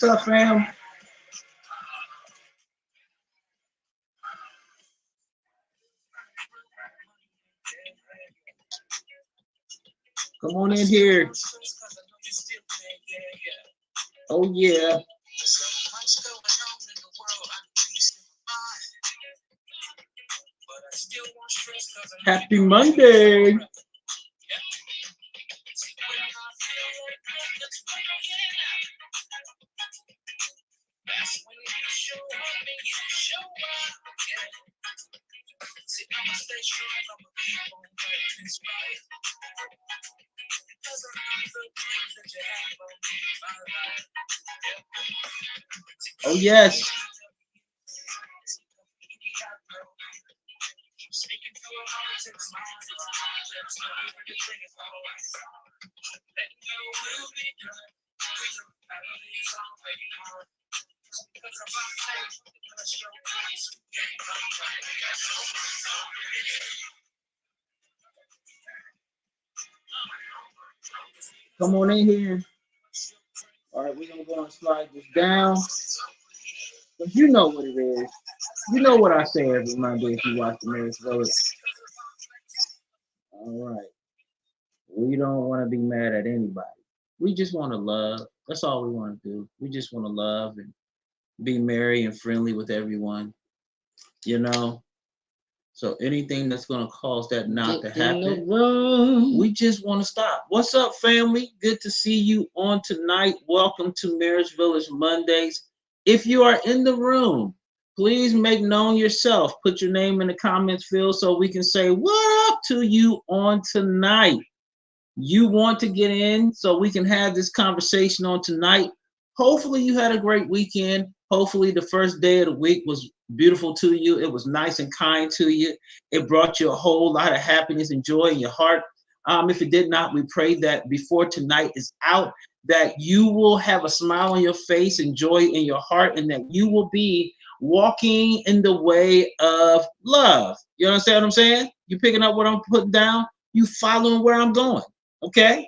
What's up, fam? Come on in here. Oh yeah. Happy Monday. Oh yes. Come on in here. All right, we're gonna go and slide this down. But you know what it is. You know what I say every Monday if you watch the Marriage Village. All right. We don't want to be mad at anybody. We just want to love. That's all we want to do. We just want to love and be merry and friendly with everyone. You know. So anything that's going to cause that not to happen, we just want to stop. What's up, family? Good to see you on tonight. Welcome to Marriage Village Mondays. If you are in the room, please make known yourself. Put your name in the comments field so we can say what up to you on tonight. You want to get in so we can have this conversation on tonight. Hopefully you had a great weekend. Hopefully the first day of the week was beautiful to you. It was nice and kind to you. It brought you a whole lot of happiness and joy in your heart. If it did not, we pray that before tonight is out, that you will have a smile on your face and joy in your heart, and that you will be walking in the way of love. You understand what I'm saying? You picking up what I'm putting down? You following where I'm going, okay?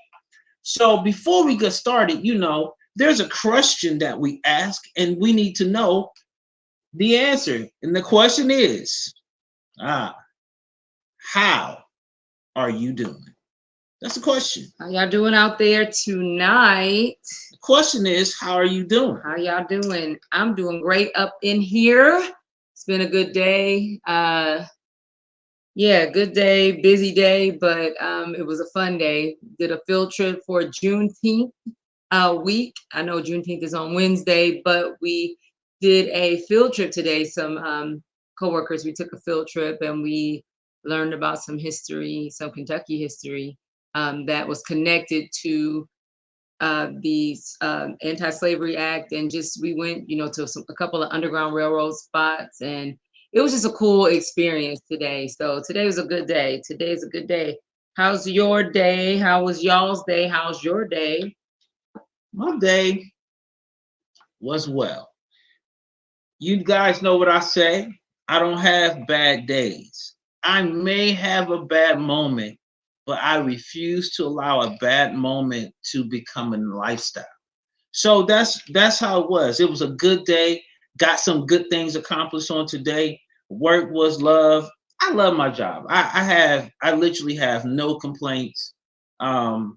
So before we get started, there's a question that we ask, and we need to know the answer. And the question is, how are you doing? That's the question. How y'all doing out there tonight? The question is, how are you doing? How y'all doing? I'm doing great up in here. It's been a good day. Good day, busy day, but it was a fun day. Did a field trip for Juneteenth week. I know Juneteenth is on Wednesday, but we did a field trip today. Some coworkers, we took a field trip and we learned about some history, some Kentucky history that was connected to the Anti-Slavery Act, and just we went, to a couple of Underground Railroad spots, and it was just a cool experience today. So today was a good day. Today is a good day. How's your day? How was y'all's day? How's your day? My day was well. You guys know what I say. I don't have bad days. I may have a bad moment, but I refuse to allow a bad moment to become a lifestyle. So that's how it was. It was a good day. Got some good things accomplished on today. Work was love. I love my job. I literally have no complaints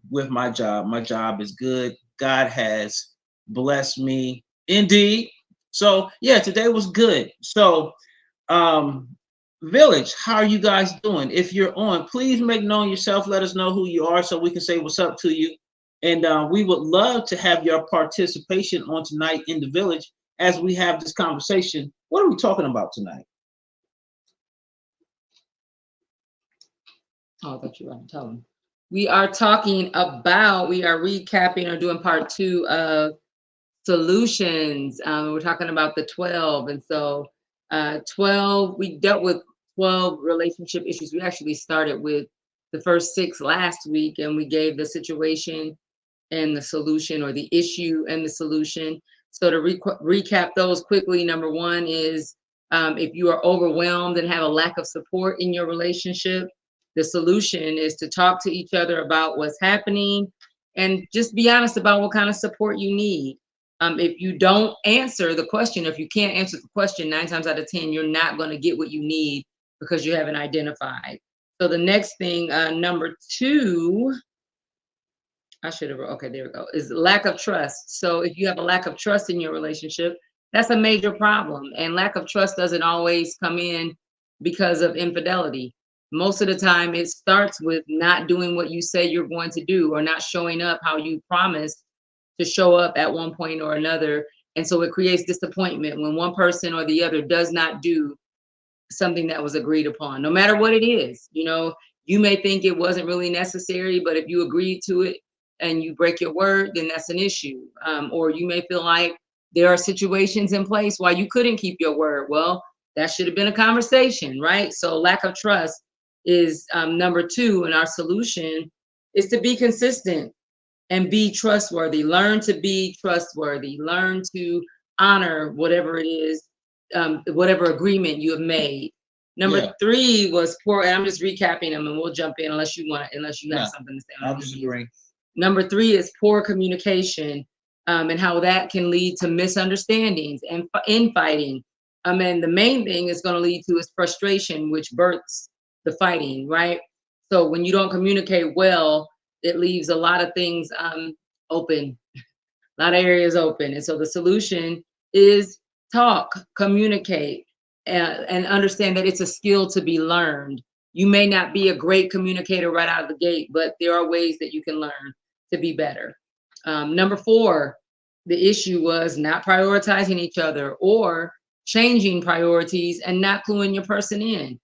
with my job. My job is good. God has blessed me indeed. So yeah, today was good. So Village, how are you guys doing? If you're on, please make known yourself. Let us know who you are so we can say what's up to you. And we would love to have your participation on tonight in the Village as we have this conversation. What are we talking about tonight? Oh, I thought you were going to tell them. We are recapping or doing part 2 of solutions. We're talking about the 12. And so 12, we dealt with 12 relationship issues. We actually started with the first 6 last week, and we gave the situation and the solution, or the issue and the solution. So to recap those quickly, number 1 is if you are overwhelmed and have a lack of support in your relationship, the solution is to talk to each other about what's happening and just be honest about what kind of support you need. If you don't answer the question, if you can't answer the question, 9 times out of 10, you're not going to get what you need because you haven't identified. So the next thing, number 2, I should have, okay, there we go, is lack of trust. So if you have a lack of trust in your relationship, that's a major problem. And lack of trust doesn't always come in because of infidelity. Most of the time, it starts with not doing what you say you're going to do, or not showing up how you promised to show up at one point or another. And so it creates disappointment when one person or the other does not do something that was agreed upon, no matter what it is. You know, you may think it wasn't really necessary, but if you agreed to it and you break your word, then that's an issue. Or you may feel like there are situations in place why you couldn't keep your word. Well, that should have been a conversation, right? So lack of trust is number 2, and our solution is to be consistent and be trustworthy. Learn to be trustworthy. Learn to honor whatever it is, whatever agreement you have made. Number 3 was poor, and I'm just recapping them, and we'll jump in unless you have something to say. I'll disagree. Number 3 is poor communication, and how that can lead to misunderstandings and infighting. And the main thing it's going to lead to is frustration, which births the fighting, right? So when you don't communicate well, it leaves a lot of things open, a lot of areas open. And so the solution is talk, communicate, and understand that it's a skill to be learned. You may not be a great communicator right out of the gate, but there are ways that you can learn to be better. Number 4, the issue was not prioritizing each other, or changing priorities and not cluing your person in,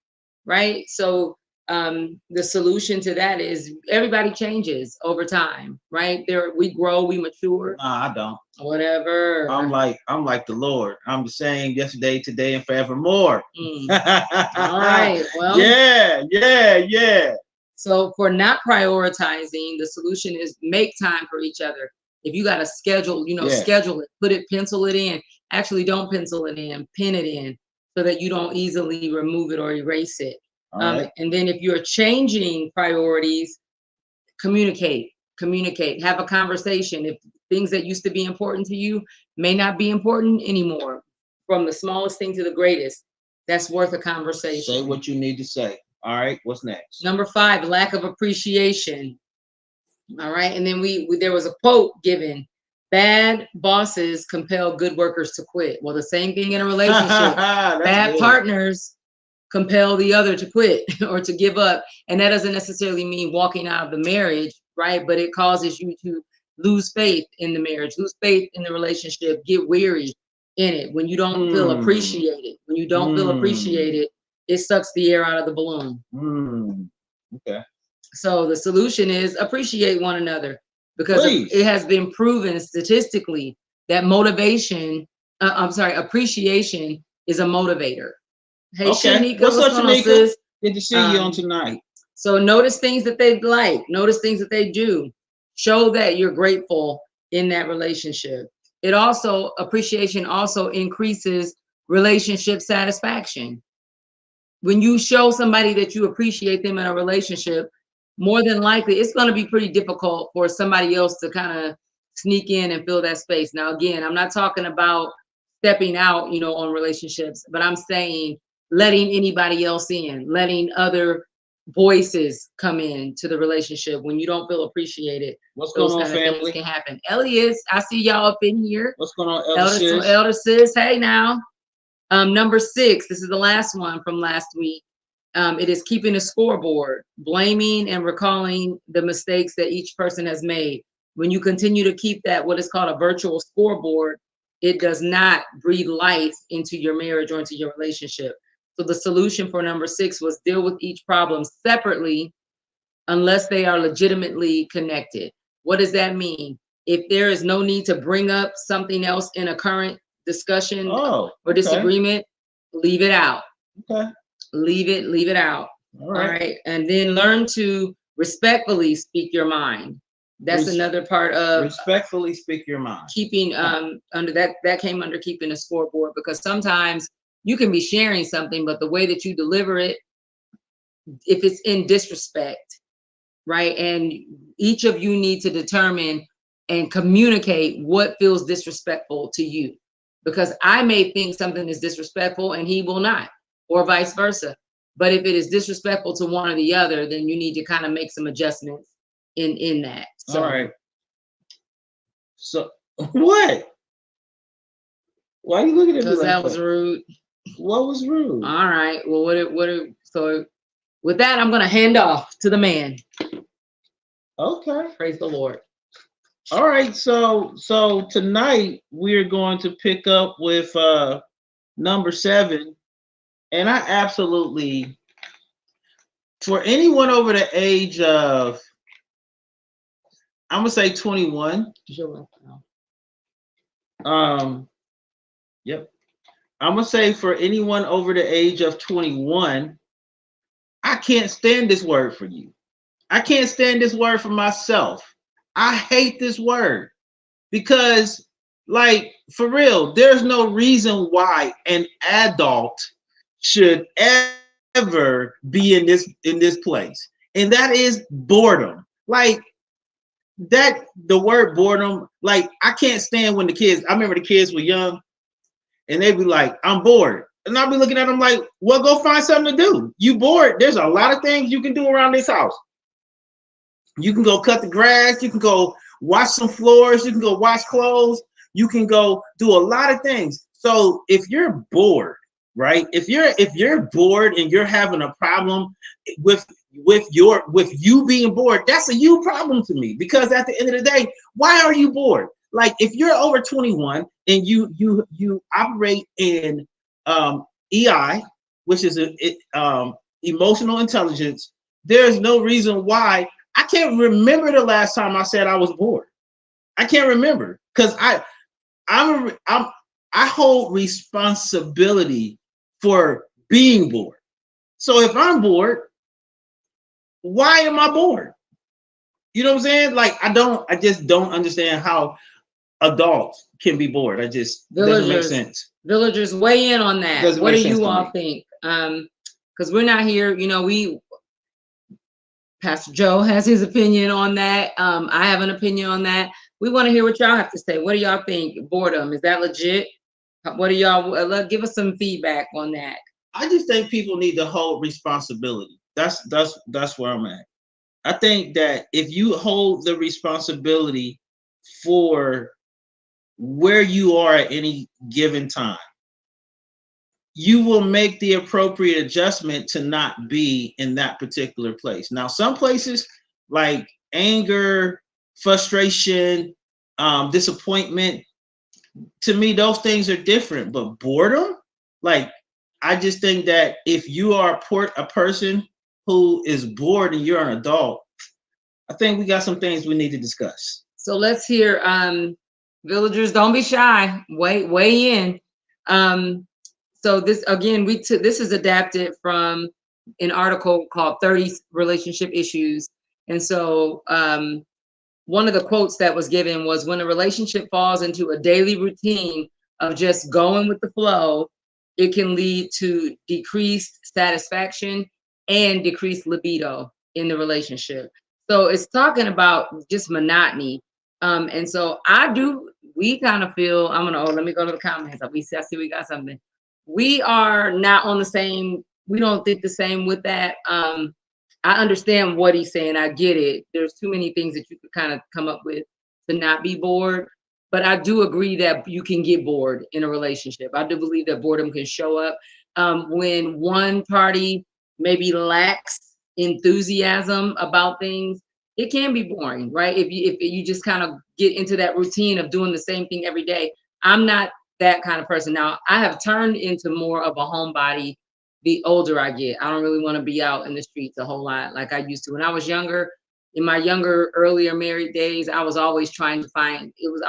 right? So the solution to that is everybody changes over time, right? We grow, we mature. Nah, I don't. Whatever. I'm like the Lord. I'm the same yesterday, today, and forevermore. All right. Well. Yeah. So for not prioritizing, the solution is make time for each other. If you got a schedule, schedule it, put it, pencil it in. Actually, don't pencil it in, pin it in, so that you don't easily remove it or erase it. Right. And then if you're changing priorities, communicate, have a conversation. If things that used to be important to you may not be important anymore, from the smallest thing to the greatest, that's worth a conversation. Say what you need to say. All right, what's next? Number 5, lack of appreciation. All right, and then there was a quote given: bad bosses compel good workers to quit. Well, the same thing in a relationship. Bad partners compel the other to quit or to give up. And that doesn't necessarily mean walking out of the marriage, right? But it causes you to lose faith in the marriage, lose faith in the relationship, get weary in it. When you don't feel appreciated, it sucks the air out of the balloon. Okay. So the solution is appreciate one another, because it has been proven statistically that appreciation is a motivator. Hey, okay. Shanika, what's up, going Shanika? on, sis? Good to see you on tonight. So notice things that they like, notice things that they do. Show that you're grateful in that relationship. Appreciation also increases relationship satisfaction. When you show somebody that you appreciate them in a relationship, more than likely, it's going to be pretty difficult for somebody else to kind of sneak in and fill that space. Now, again, I'm not talking about stepping out, on relationships, but I'm saying letting anybody else in, letting other voices come in to the relationship when you don't feel appreciated. What's going on, family? Things can happen. Elias, I see y'all up in here. What's going on, Elder Sis? Elder Sis, hey now. Number 6, this is the last one from last week. It is keeping a scoreboard, blaming and recalling the mistakes that each person has made. When you continue to keep that, what is called a virtual scoreboard, it does not breathe life into your marriage or into your relationship. So the solution for number 6 was deal with each problem separately unless they are legitimately connected. What does that mean? If there is no need to bring up something else in a current discussion or disagreement, leave it out. Okay. Leave it out. All right. And then learn to respectfully speak your mind. That's another part of respectfully speak your mind. Keeping under that came under keeping a scoreboard, because sometimes you can be sharing something, but the way that you deliver it, if it's in disrespect, right? And each of you need to determine and communicate what feels disrespectful to you. Because I may think something is disrespectful and he will not, or vice versa. But if it is disrespectful to one or the other, then you need to kind of make some adjustments in that. So, All right. So what? Why are you looking at me because like that was rude. What was rude? All right. Well, so with that, I'm gonna hand off to the man. Okay. Praise the Lord. All right. So tonight we're going to pick up with number 7. And I absolutely, for anyone over the age of, I'm gonna say 21. Yep. I'm gonna say for anyone over the age of 21, I can't stand this word for you. I can't stand this word for myself. I hate this word because, like, for real, there's no reason why an adult should ever be in this place, and that is boredom. Like that, the word boredom. Like, I can't stand when the kids. I remember the kids were young, and they'd be like, "I'm bored." And I'll be looking at them like, well, go find something to do. You bored? There's a lot of things you can do around this house. You can go cut the grass. You can go wash some floors. You can go wash clothes. You can go do a lot of things. So if you're bored, right? If you're bored and you're having a problem with you being bored, that's a you problem to me. Because at the end of the day, why are you bored? Like, if you're over 21 and you operate in EI, which is emotional intelligence, there's no reason why. I can't remember the last time I said I was bored. I can't remember, because I hold responsibility for being bored. So if I'm bored, why am I bored? You know what I'm saying? Like, I just don't understand how adults can be bored. It doesn't make sense. Villagers, weigh in on that. What do you all think? Because we're not here, Pastor Joe has his opinion on that. I have an opinion on that. We want to hear what y'all have to say. What do y'all think? Boredom, is that legit? What do y'all give us some feedback on that? I just think people need to hold responsibility. That's where I'm at. I think that if you hold the responsibility for where you are at any given time, you will make the appropriate adjustment to not be in that particular place. Now, some places like anger, frustration, disappointment, to me, those things are different. But boredom, like, I just think that if you are a person who is bored and you're an adult, I think we got some things we need to discuss. So let's hear, villagers, don't be shy. Weigh in. So this, again, this is adapted from an article called 30 Relationship Issues. And so one of the quotes that was given was, when a relationship falls into a daily routine of just going with the flow, it can lead to decreased satisfaction and decreased libido in the relationship. So it's talking about just monotony. And so we kind of feel, let me go to the comments. I see we got something. We are not on the same, we don't think the same with that. I understand what he's saying. I get it. There's too many things that you could kind of come up with to not be bored. But I do agree that you can get bored in a relationship. I do believe that boredom can show up when one party maybe lacks enthusiasm about things. It can be boring, right? If you just kind of get into that routine of doing the same thing every day. I'm not that kind of person. Now, I have turned into more of a homebody the older I get. I don't really want to be out in the streets a whole lot like I used to. When I was younger, in my earlier married days, I was always I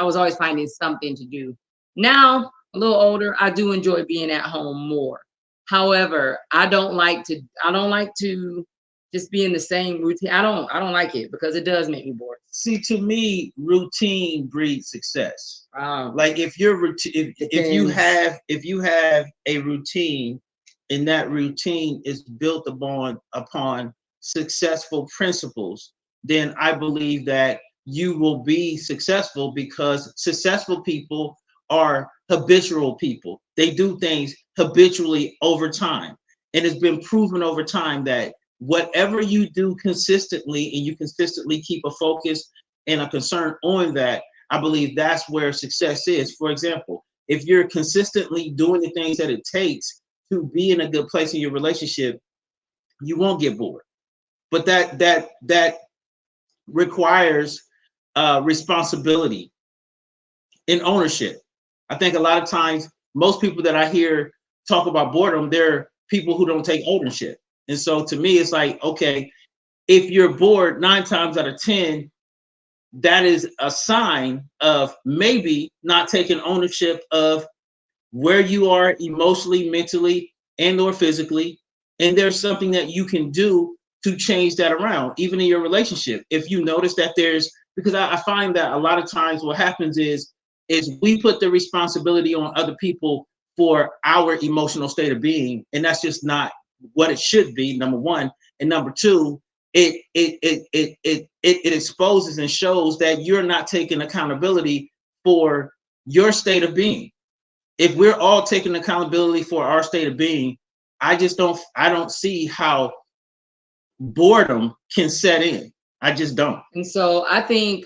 was always finding something to do. Now, a little older, I do enjoy being at home more. However, I don't like to just be in the same routine. I don't like it, because it does make me bored. See, to me, routine breeds success. Like, if you have a routine, and that routine is built upon successful principles, then I believe that you will be successful, because successful people are habitual people. They do things habitually over time. And it's been proven over time that whatever you do consistently, and you consistently keep a focus and a concern on that, I believe that's where success is. For example, if you're consistently doing the things that it takes to be in a good place in your relationship, you won't get bored. But that requires responsibility and ownership. I think a lot of times, most people that I hear talk about boredom, they're people who don't take ownership. And so to me, it's like, okay, if you're bored 9 times out of 10, that is a sign of maybe not taking ownership of where you are emotionally, mentally, and or physically. And there's something that you can do to change that around, even in your relationship. If you notice that because I find that a lot of times what happens is we put the responsibility on other people for our emotional state of being, and that's just not what it should be, number one. And number two, it exposes and shows that you're not taking accountability for your state of being. If we're all taking accountability for our state of being, I don't see how boredom can set in. I just don't. And so I think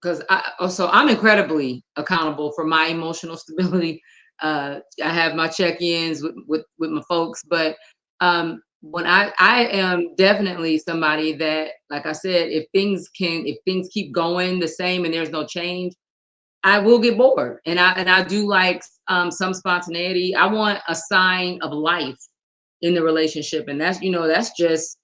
because I'm incredibly accountable for my emotional stability. I have my check-ins with my folks, but when I am definitely somebody that, like I said, if things keep going the same and there's no change, I will get bored. And I do like some spontaneity. I want a sign of life in the relationship, and that's just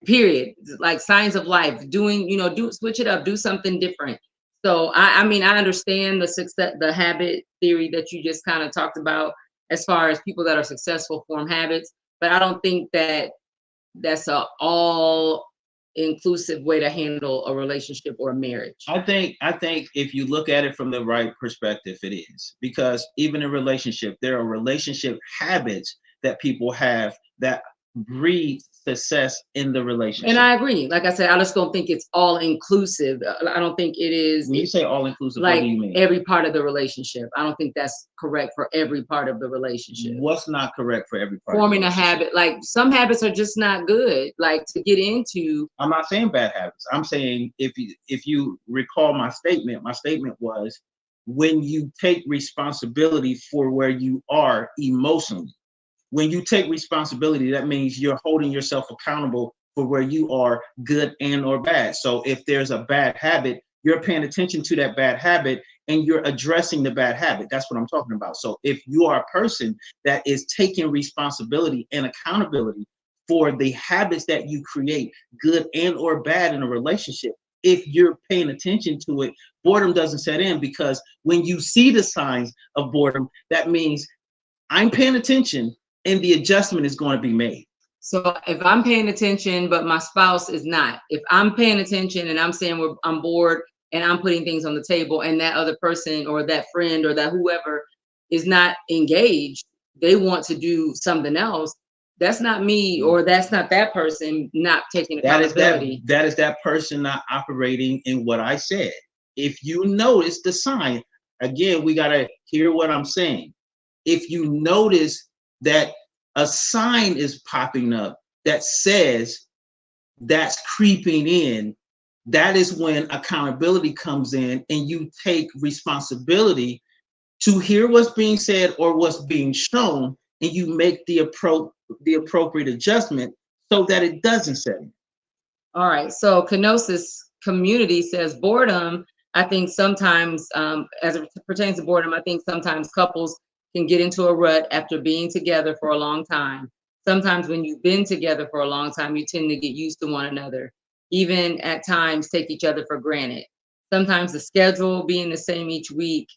period. Like signs of life, switch it up, do something different. So I mean, I understand the habit theory that you just kind of talked about, as far as people that are successful form habits, but I don't think that that's a all inclusive way to handle a relationship or a marriage. I think if you look at it from the right perspective, it is, because even in relationship, there are relationship habits that people have that breed success in the relationship. And I agree. Like I said, I just don't think it's all inclusive. I don't think it is. When you say all inclusive, like, what do you mean? Every part of the relationship. I don't think that's correct for every part of the relationship. What's not correct for every part? Forming a habit, like some habits are just not good. Like to get into. I'm not saying bad habits. I'm saying if you recall my statement was, when you take responsibility for where you are emotionally. When you take responsibility, that means you're holding yourself accountable for where you are, good and or bad. So if there's a bad habit, you're paying attention to that bad habit and you're addressing the bad habit. That's what I'm talking about. So if you are a person that is taking responsibility and accountability for the habits that you create, good and or bad in a relationship, if you're paying attention to it, boredom doesn't set in, because when you see the signs of boredom, that means I'm paying attention and the adjustment is going to be made. So if I'm paying attention, but my spouse is not, if I'm paying attention and I'm saying I'm bored and I'm putting things on the table, and that other person or that friend or that whoever is not engaged, they want to do something else, that's not me, or that's not that person not taking accountability. That is that person not operating in what I said. If you notice the sign, again, we got to hear what I'm saying. If you notice that a sign is popping up that says that's creeping in, that is when accountability comes in, and you take responsibility to hear what's being said or what's being shown, and you make the appropriate adjustment so that it doesn't set in. All right. So Kenosis Community says boredom. I think sometimes, as it pertains to boredom, I think sometimes couples can get into a rut after being together for a long time. Sometimes when you've been together for a long time, you tend to get used to one another, even at times take each other for granted. Sometimes the schedule being the same each week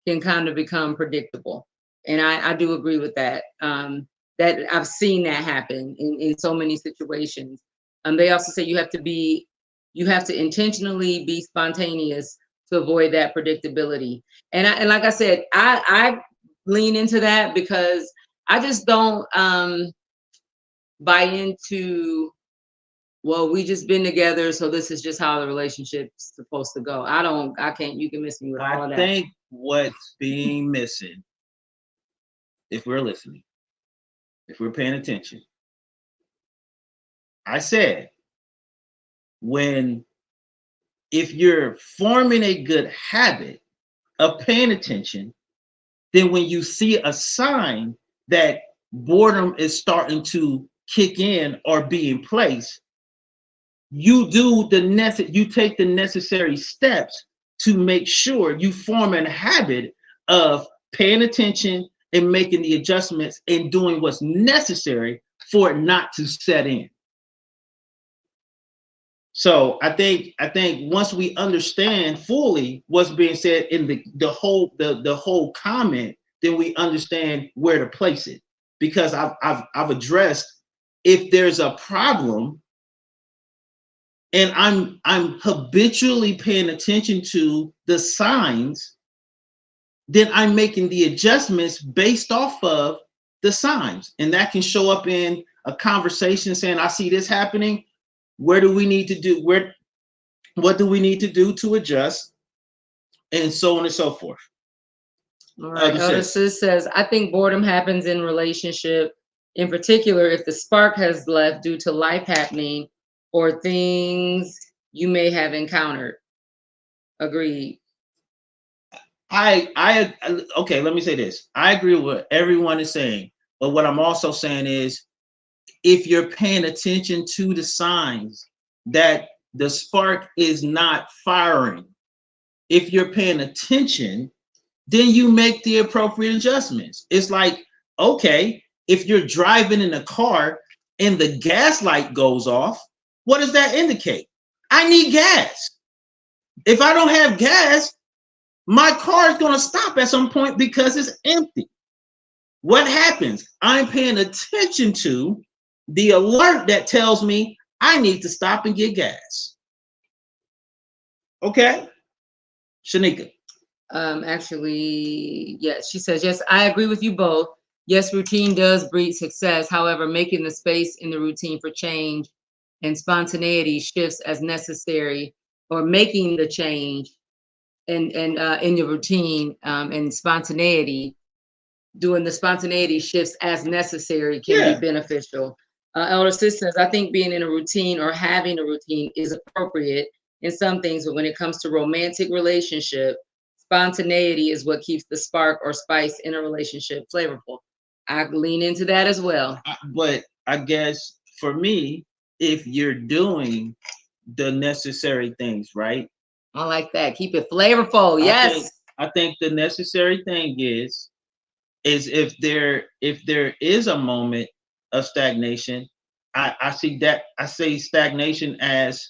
can kind of become predictable. And I do agree with that. That I've seen that happen in so many situations. They also say you have to intentionally be spontaneous to avoid that predictability. And like I said, I lean into that because I just don't buy into well, we just been together, so this is just how the relationship's supposed to go. I can't, you can miss me with all I of that. think what's being missing, if we're listening, if we're paying attention, I said, if you're forming a good habit of paying attention, then when you see a sign that boredom is starting to kick in or be in place, you take the necessary steps to make sure you form a habit of paying attention and making the adjustments and doing what's necessary for it not to set in. So I think once we understand fully what's being said in the whole comment, then we understand where to place it. Because I've addressed, if there's a problem and I'm habitually paying attention to the signs, then I'm making the adjustments based off of the signs. And that can show up in a conversation saying, I see this happening. What do we need to do to adjust, and so on and so forth. All right. Elder Sis says, I think boredom happens in relationship, in particular if the spark has left due to life happening or things you may have encountered. Agreed. Okay, let me say this. I agree with what everyone is saying, but what I'm also saying is, if you're paying attention to the signs that the spark is not firing, if you're paying attention, then you make the appropriate adjustments. It's like, okay, if you're driving in a car and the gas light goes off, what does that indicate? I need gas. If I don't have gas, my car is going to stop at some point because it's empty. What happens? I'm paying attention to the alert that tells me I need to stop and get gas. Okay? Shanika. Actually, yes, she says, yes, I agree with you both. Yes, routine does breed success. However, making the space in the routine for change and spontaneity shifts as necessary, or making the change and in your routine and spontaneity, doing the spontaneity shifts as necessary can be beneficial. Elder Sis says, I think being in a routine or having a routine is appropriate in some things, but when it comes to romantic relationship, spontaneity is what keeps the spark or spice in a relationship flavorful. I lean into that as well. But I guess for me, if you're doing the necessary things, right? I like that. Keep it flavorful. Yes. I think the necessary thing is if there is a moment of stagnation, I say stagnation as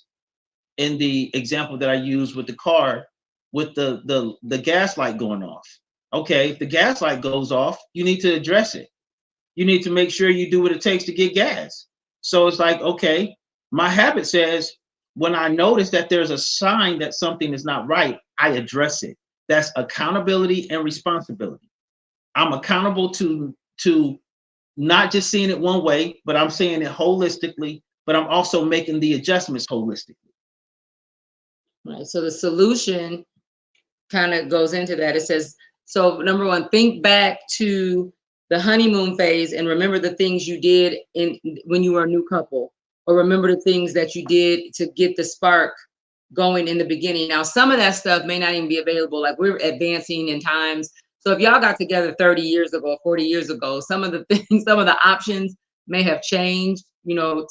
in the example that I used with the car, with the gas light going off. Okay, if the gas light goes off, you need to address it. You need to make sure you do what it takes to get gas. So it's like, okay, my habit says when I notice that there's a sign that something is not right, I address it. That's accountability and responsibility. I'm accountable to not just seeing it one way, but I'm seeing it holistically, but I'm also making the adjustments holistically. Right. So the solution kind of goes into that. It says, so number one, think back to the honeymoon phase and remember the things you did when you were a new couple, or remember the things that you did to get the spark going in the beginning. Now, some of that stuff may not even be available. Like, we're advancing in times. So if y'all got together 30 years ago, 40 years ago, some of the things, some of the options may have changed,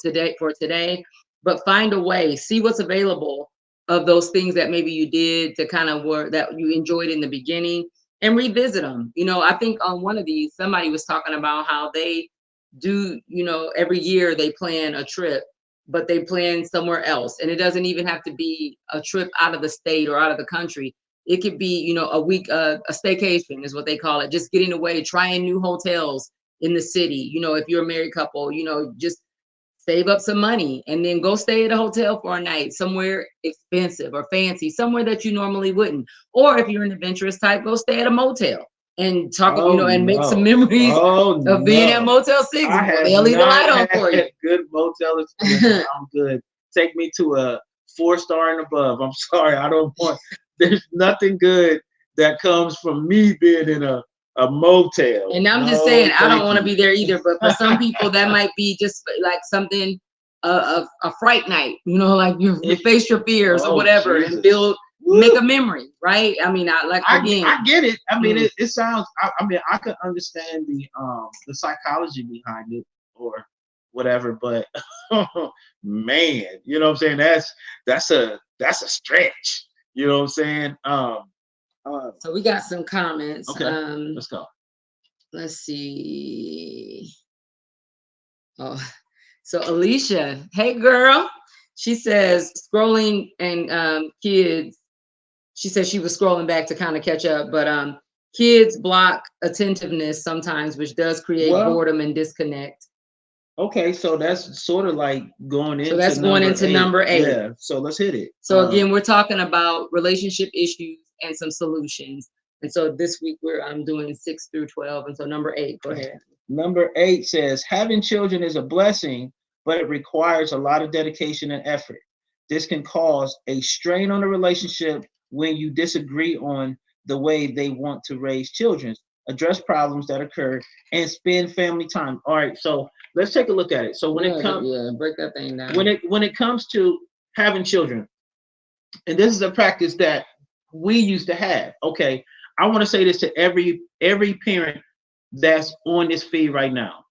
today, but find a way, see what's available of those things that maybe you did to kind of work that you enjoyed in the beginning, and revisit them. I think on one of these, somebody was talking about how they do, every year they plan a trip, but they plan somewhere else. And it doesn't even have to be a trip out of the state or out of the country. It could be, a week, a staycation is what they call it. Just getting away, trying new hotels in the city. If you're a married couple, just save up some money and then go stay at a hotel for a night, somewhere expensive or fancy, somewhere that you normally wouldn't. Or if you're an adventurous type, go stay at a motel and talk, and make some memories of being at Motel 6. They'll leave the light on for you. Good motel experience. I'm good. take me to a 4-star and above. I'm sorry, I don't want. There's nothing good that comes from me being in a motel. And I'm just No, saying, I don't thank want to you. be there either. But for some people, that might be just like something, a fright night. You know, like you face your fears or Oh, whatever, and Jesus. make a memory, right? I mean, I get it. I mean, Mm. it sounds. I mean, I could understand the psychology behind it or whatever, but man, you know what I'm saying? That's a stretch. You know what I'm saying? So we got some comments. Okay, let's go. Let's see. Oh, so Alicia, hey girl. She says scrolling and kids. She said she was scrolling back to kind of catch up, but kids block attentiveness sometimes, which does create Well, boredom and disconnect. okay, so that's sort of like going into So that's going into number 8. Yeah, so let's hit it. So again, we're talking about relationship issues and some solutions. And so this week I'm doing 6 through 12. And so number 8, go ahead. Number 8 says having children is a blessing, but it requires a lot of dedication and effort. This can cause a strain on the relationship when you disagree on the way they want to raise children, address problems that occur, and spend family time. All right, so let's take a look at it. So when it comes, break that thing down. When it comes to having children, and this is a practice that we used to have. Okay, I want to say this to every parent that's on this feed right now.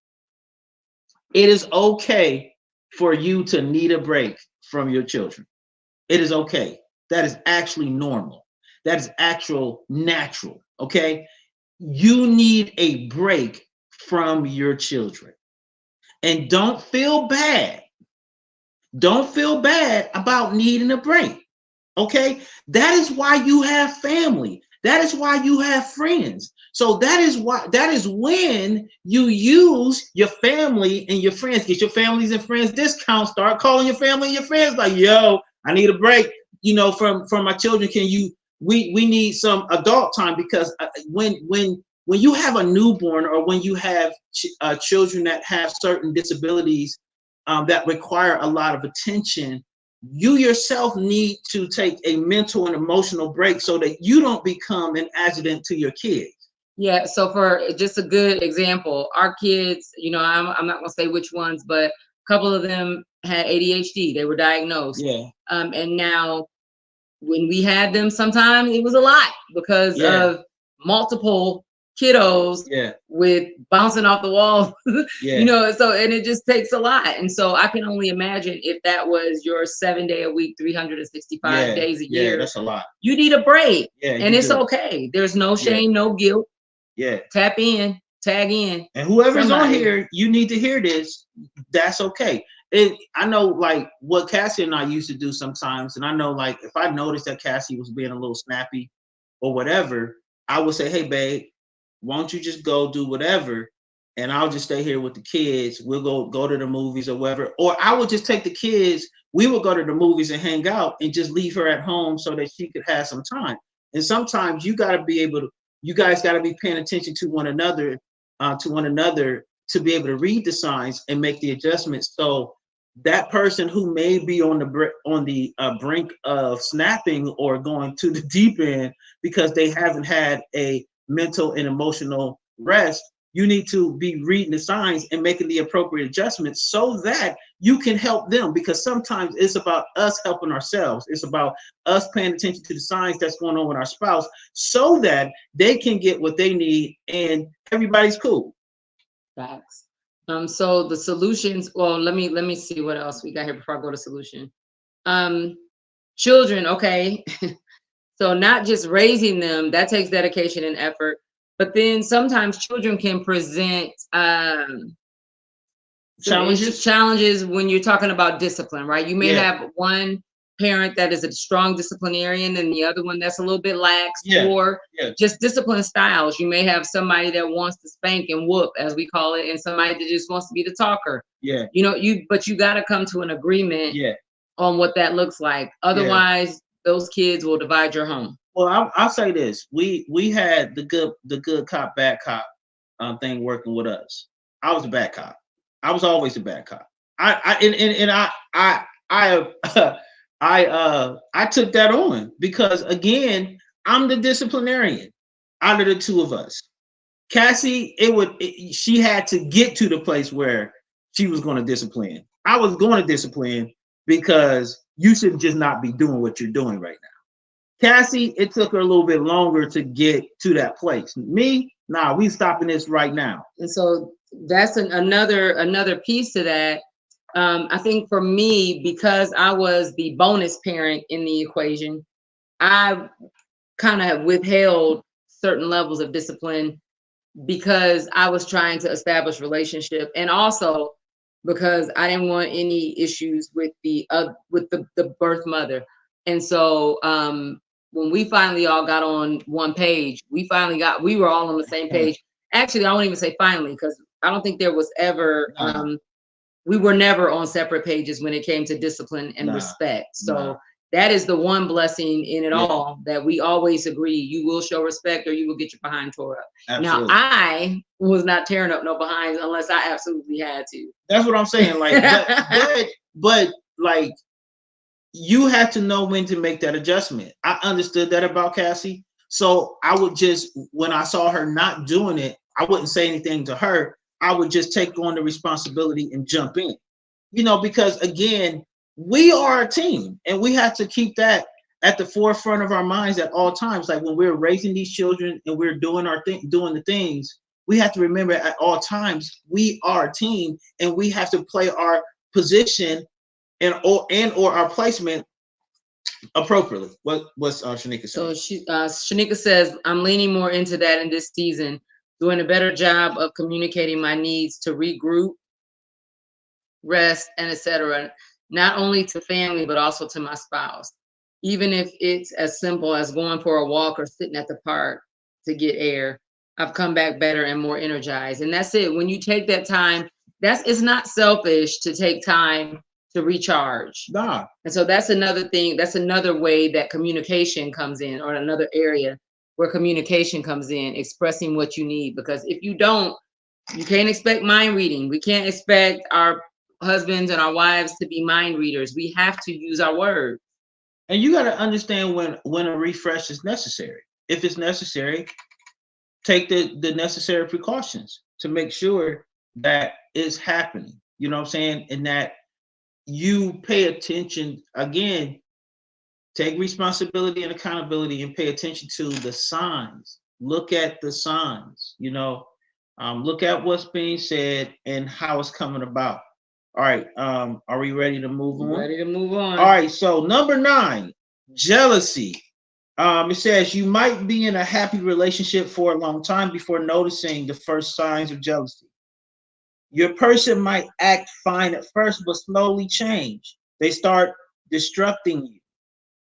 It is okay for you to need a break from your children. It is okay. That is actually normal. That is actual natural. Okay. You need a break from your children. And don't feel bad. Don't feel bad about needing a break. Okay. That is why you have family. That is why you have friends. So that is when you use your family and your friends. Get your families and friends discount. Start calling your family and your friends like, yo, I need a break, you know, from my children. Can you, we need some adult time, because when you have a newborn, or when you have children that have certain disabilities that require a lot of attention, you yourself need to take a mental and emotional break so that you don't become an adjutant to your kids. Yeah, so for just a good example, our kids, you know, I'm not gonna say which ones, but a couple of them had ADHD. They were diagnosed. Yeah. And now when we had them, sometimes it was a lot because of multiple kiddos with bouncing off the wall, you know, so, and it just takes a lot. And so I can only imagine if that was your 7-day a week, 365 days a year. That's a lot. You need a break. And it's do. Okay. There's no shame, no guilt. Tap in, tag in. And whoever's on here, you need to hear this. That's okay. I know, like, what Cassie and I used to do sometimes, and I know, like, if I noticed that Cassie was being a little snappy or whatever, I would say, hey, babe, why don't you just go do whatever, and I'll just stay here with the kids. We'll go to the movies or whatever. Or I would just take the kids. We would go to the movies and hang out and just leave her at home so that she could have some time. And sometimes you got to be able to, you guys got to be paying attention to one another, to be able to read the signs and make the adjustments. So that person who may be on the brink of snapping or going to the deep end because they haven't had a mental and emotional rest, you need to be reading the signs and making the appropriate adjustments so that you can help them. Because sometimes it's about us helping ourselves. It's about us paying attention to the signs that's going on with our spouse so that they can get what they need and everybody's cool. Facts. So the solutions, well, let me see what else we got here before I go to solution. Children, okay. So not just raising them, that takes dedication and effort, but then sometimes children can present challenges when you're talking about discipline, right? You may have one parent that is a strong disciplinarian and the other one that's a little bit lax, or just discipline styles. You may have somebody that wants to spank and whoop, as we call it, and somebody that just wants to be the talker. You know, but you got to come to an agreement on what that looks like. Otherwise, those kids will divide your home. Well, I'll say this: we had the good cop, bad cop thing working with us. I was a bad cop. I was always a bad cop. I I took that on because again, I'm the disciplinarian out of the two of us. Cassie, she had to get to the place where she was going to discipline. I was going to discipline because you should just not be doing what you're doing right now. Cassie, it took her a little bit longer to get to that place. Me, nah, we stopping this right now. And so that's another piece to that. I think for me, because I was the bonus parent in the equation, I kind of withheld certain levels of discipline because I was trying to establish relationship, and also because I didn't want any issues with the birth mother. And so when we finally all got on one page, we were all on the same page. Actually, I won't even say finally, because I don't think there was ever we were never on separate pages when it came to discipline and respect. So that is the one blessing in it all, that we always agree, you will show respect or you will get your behind tore up. Absolutely. Now, I was not tearing up no behinds unless I absolutely had to. That's what I'm saying. Like, but like, you have to know when to make that adjustment. I understood that about Cassie. So I would just, when I saw her not doing it, I wouldn't say anything to her. I would just take on the responsibility and jump in. You know, because again, we are a team and we have to keep that at the forefront of our minds at all times. Like when we're raising these children and we're doing doing the things, we have to remember at all times we are a team and we have to play our position and or our placement appropriately. What's Shanika saying? So Shanika says, I'm leaning more into that in this season, doing a better job of communicating my needs to regroup, rest, and etc. Not only to family, but also to my spouse. Even if it's as simple as going for a walk or sitting at the park to get air, I've come back better and more energized. And that's it. When you take that time, it's not selfish to take time to recharge. Nah. And so that's another thing. That's another way that communication comes in, or another area where communication comes in, expressing what you need. Because if you don't, you can't expect mind reading. We can't expect our husbands and our wives to be mind readers. We have to use our words. And you got to understand when a refresh is necessary. If it's necessary, take the necessary precautions to make sure that it's happening. You know what I'm saying? And that you pay attention, again, take responsibility and accountability and pay attention to the signs. Look at the signs, you know, look at what's being said and how it's coming about. All right. Are we ready to move on? Ready to move on. All right. So number 9, jealousy. It says you might be in a happy relationship for a long time before noticing the first signs of jealousy. Your person might act fine at first, but slowly change. They start distrusting you,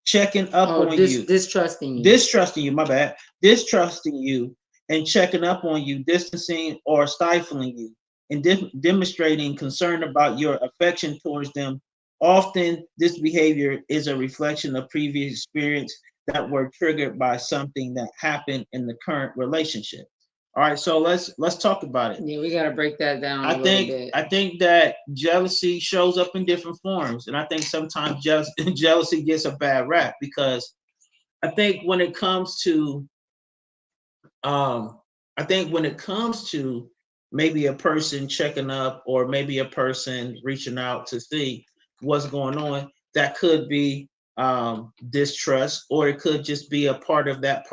checking up on you. Distrusting you. Distrusting you, my bad. Distrusting you and checking up on you, distancing or stifling you, and demonstrating concern about your affection towards them. Often, this behavior is a reflection of previous experience that were triggered by something that happened in the current relationship. All right, so let's talk about it. Yeah, we got to break that down a little bit. I think that jealousy shows up in different forms, and I think sometimes jealousy gets a bad rap because I think when it comes to maybe a person checking up or maybe a person reaching out to see what's going on, that could be distrust, or it could just be a part of that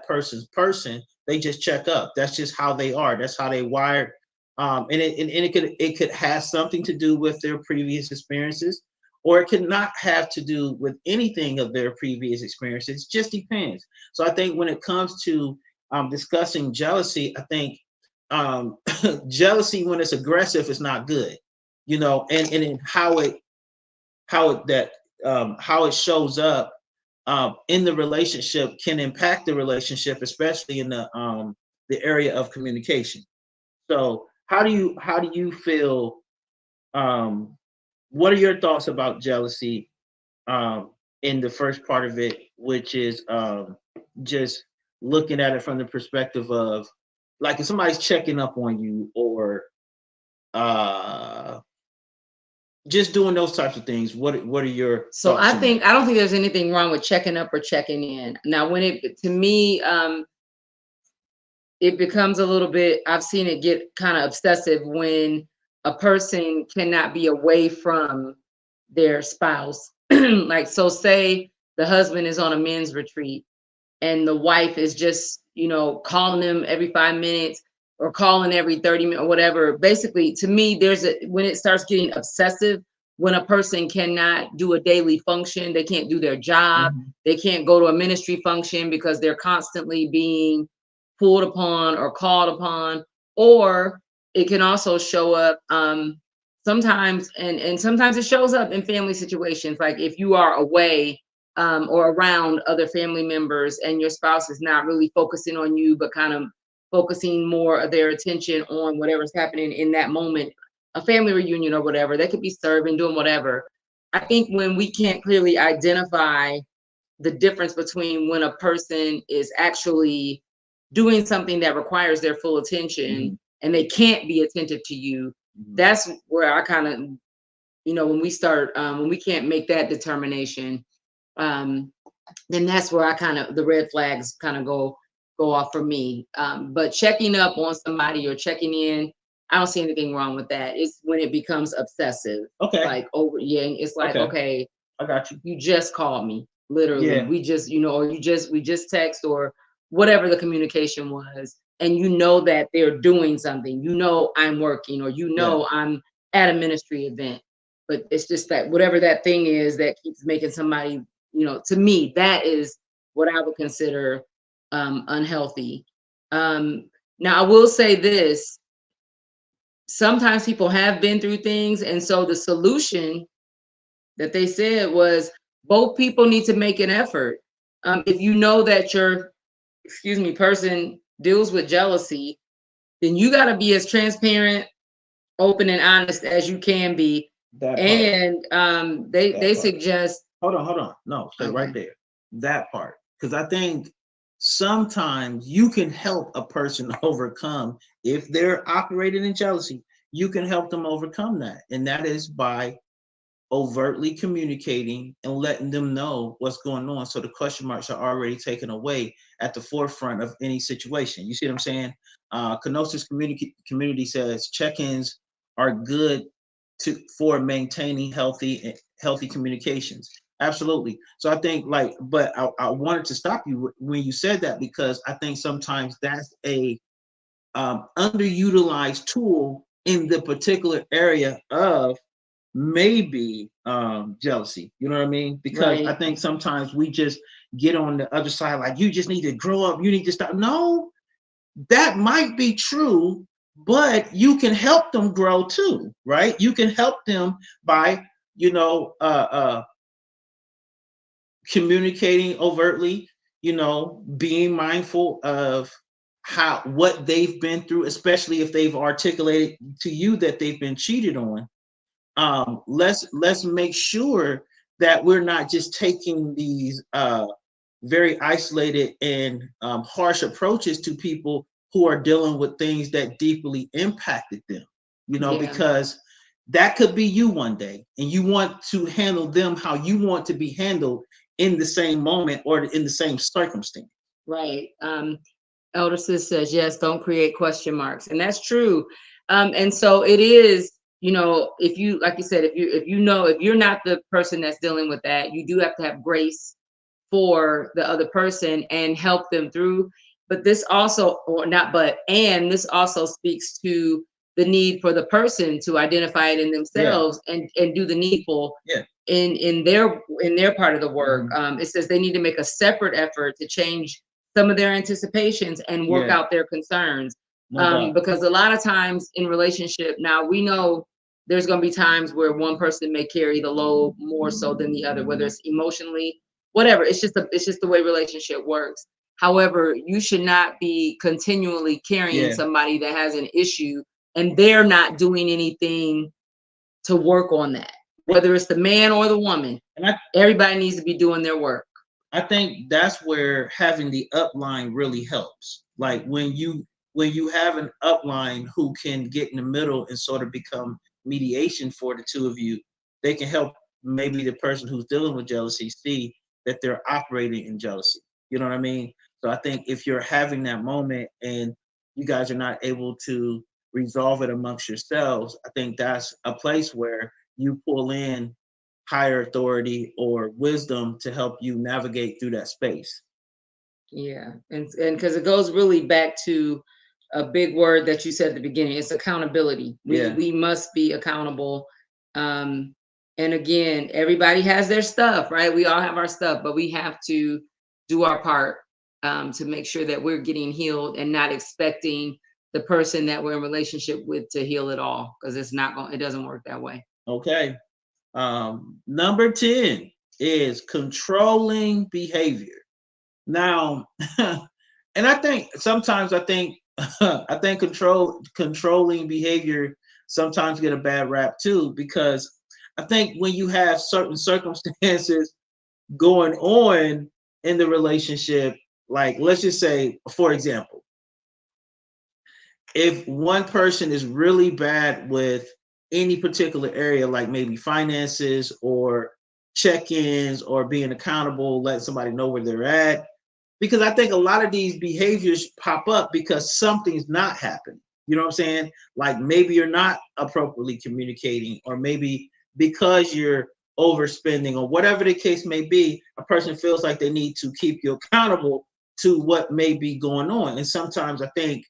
person's person. They just check up. That's just how they are. That's how they wired. And it could have something to do with their previous experiences, or it could not have to do with anything of their previous experiences. It just depends. So I think when it comes to discussing jealousy, I think jealousy when it's aggressive is not good, you know, and how it shows up in the relationship can impact the relationship, especially in the area of communication. So how do you feel? What are your thoughts about jealousy in the first part of it, which is just looking at it from the perspective of, like, if somebody's checking up on you, or just doing those types of things. What are your So thoughts I on think that? I don't think there's anything wrong with checking up or checking in. Now, when it to me, it becomes a little bit. I've seen it get kind of obsessive when a person cannot be away from their spouse. Like, so say the husband is on a men's retreat and the wife is just, calling them every 5 minutes or calling every 30 minutes or whatever. Basically, to me, when it starts getting obsessive, when a person cannot do a daily function, they can't do their job, Mhm. they can't go to a ministry function because they're constantly being pulled upon or called upon, or it can also show up sometimes, and sometimes it shows up in family situations, like if you are away or around other family members and your spouse is not really focusing on you, but kind of focusing more of their attention on whatever's happening in that moment, a family reunion or whatever. They could be serving, doing whatever. I think when we can't clearly identify the difference between when a person is actually doing something that requires their full attention Mhm. and they can't be attentive to you, Mhm. that's where I kind of, when we can't make that determination, um, then that's where I kind of the red flags kind of go off for me. But checking up on somebody or checking in, I don't see anything wrong with that. It's when it becomes obsessive, Okay. like over, yeah, it's like, Okay. okay, I got you. you just called me, literally. Yeah. We just, or we just text or whatever the communication was, and that they're doing something. I'm working, or Yeah. I'm at a ministry event. But it's just that whatever that thing is that keeps making somebody, to me, that is what I would consider unhealthy. Um, Now I will say this: sometimes people have been through things, and so the solution that they said was both people need to make an effort. If you know that your, person deals with jealousy, then you got to be as transparent, open, and honest as you can be. That part. And they That part. suggest. Hold on. Hold on. No, stay right Okay. there. That part. Because I think sometimes you can help a person overcome if they're operating in jealousy. You can help them overcome that, and that is by overtly communicating and letting them know what's going on, so the question marks are already taken away at the forefront of any situation. You see what I'm saying? Kenosis community says check-ins are good for maintaining healthy communications. Absolutely. So I think, like, but I wanted to stop you when you said that, because I think sometimes that's a underutilized tool in the particular area of maybe jealousy. You know what I mean? Because I Right. think sometimes we just get on the other side, like, you just need to grow up, you need to stop. No, that might be true, but you can help them grow too, right? You can help them by, you know, uh, uh, communicating overtly, being mindful of what they've been through, especially if they've articulated to you that they've been cheated on. Let's make sure that we're not just taking these very isolated and harsh approaches to people who are dealing with things that deeply impacted them. Yeah. Because that could be you one day, and you want to handle them how you want to be handled in the same moment or in the same circumstance. Right. Elder Sis says, yes, don't create question marks. And that's true. And so it is, if you, like you said, if you're not the person that's dealing with that, you do have to have grace for the other person and help them through. But this also, or not, but, and this also speaks to the need for the person to identify it in Yeah, themselves and do the needful yeah. in their part of the work. Mhm. It says they need to make a separate effort to change some of their anticipations and work Yeah, out their concerns. no doubt. Because a lot of times in relationship, now we know there's going to be times where one person may carry the load more so than the other, whether it's emotionally, whatever. It's just the way relationship works. However, you should not be continually carrying Yeah, somebody that has an issue and they're not doing anything to work on that, whether it's the man or the woman. and Everybody needs to be doing their work. I think that's where having the upline really helps. Like when you have an upline who can get in the middle and sort of become mediation for the two of you, they can help maybe the person who's dealing with jealousy see that they're operating in jealousy. You know what I mean? So I think if you're having that moment and you guys are not able to resolve it amongst yourselves, I think that's a place where you pull in higher authority or wisdom to help you navigate through that space. Yeah, and because it goes really back to a big word that you said at the beginning, it's accountability. We Yeah. we must be accountable. Um, and again, everybody has their stuff, right? We all have our stuff, but we have to do our part to make sure that we're getting healed and not expecting the person that we're in relationship with to heal it all, because it's not going, it doesn't work that way. Okay. Number 10 is controlling behavior. Now, and I think sometimes I think I think controlling behavior sometimes get a bad rap too, because I think when you have certain circumstances going on in the relationship, like let's just say, for example, if one person is really bad with any particular area, like maybe finances or check-ins or being accountable, let somebody know where they're at, because I think a lot of these behaviors pop up because something's not happening. You know what I'm saying? Like maybe you're not appropriately communicating, or maybe because you're overspending, or whatever the case may be, a person feels like they need to keep you accountable to what may be going on. And sometimes I think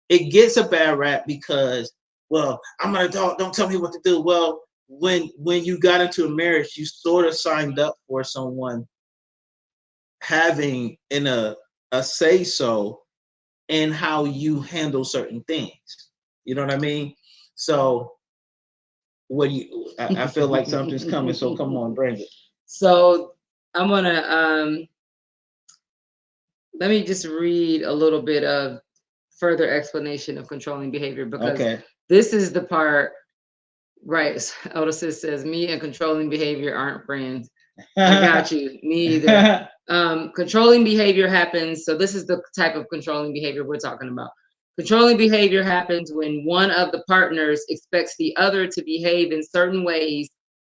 it gets a bad rap because, well, I'm an adult, don't tell me what to do. Well, when you got into a marriage, you sort of signed up for someone having a say so in how you handle certain things. You know what I mean? So what do you I feel like something's coming, so come on, bring it. So I'm gonna let me just read a little bit of further explanation of controlling behavior, because Okay. this is the part, right? Elder Sis says, me and controlling behavior aren't friends. I got you. Me either. Controlling behavior happens. So this is the type of controlling behavior we're talking about. Controlling behavior happens when one of the partners expects the other to behave in certain ways,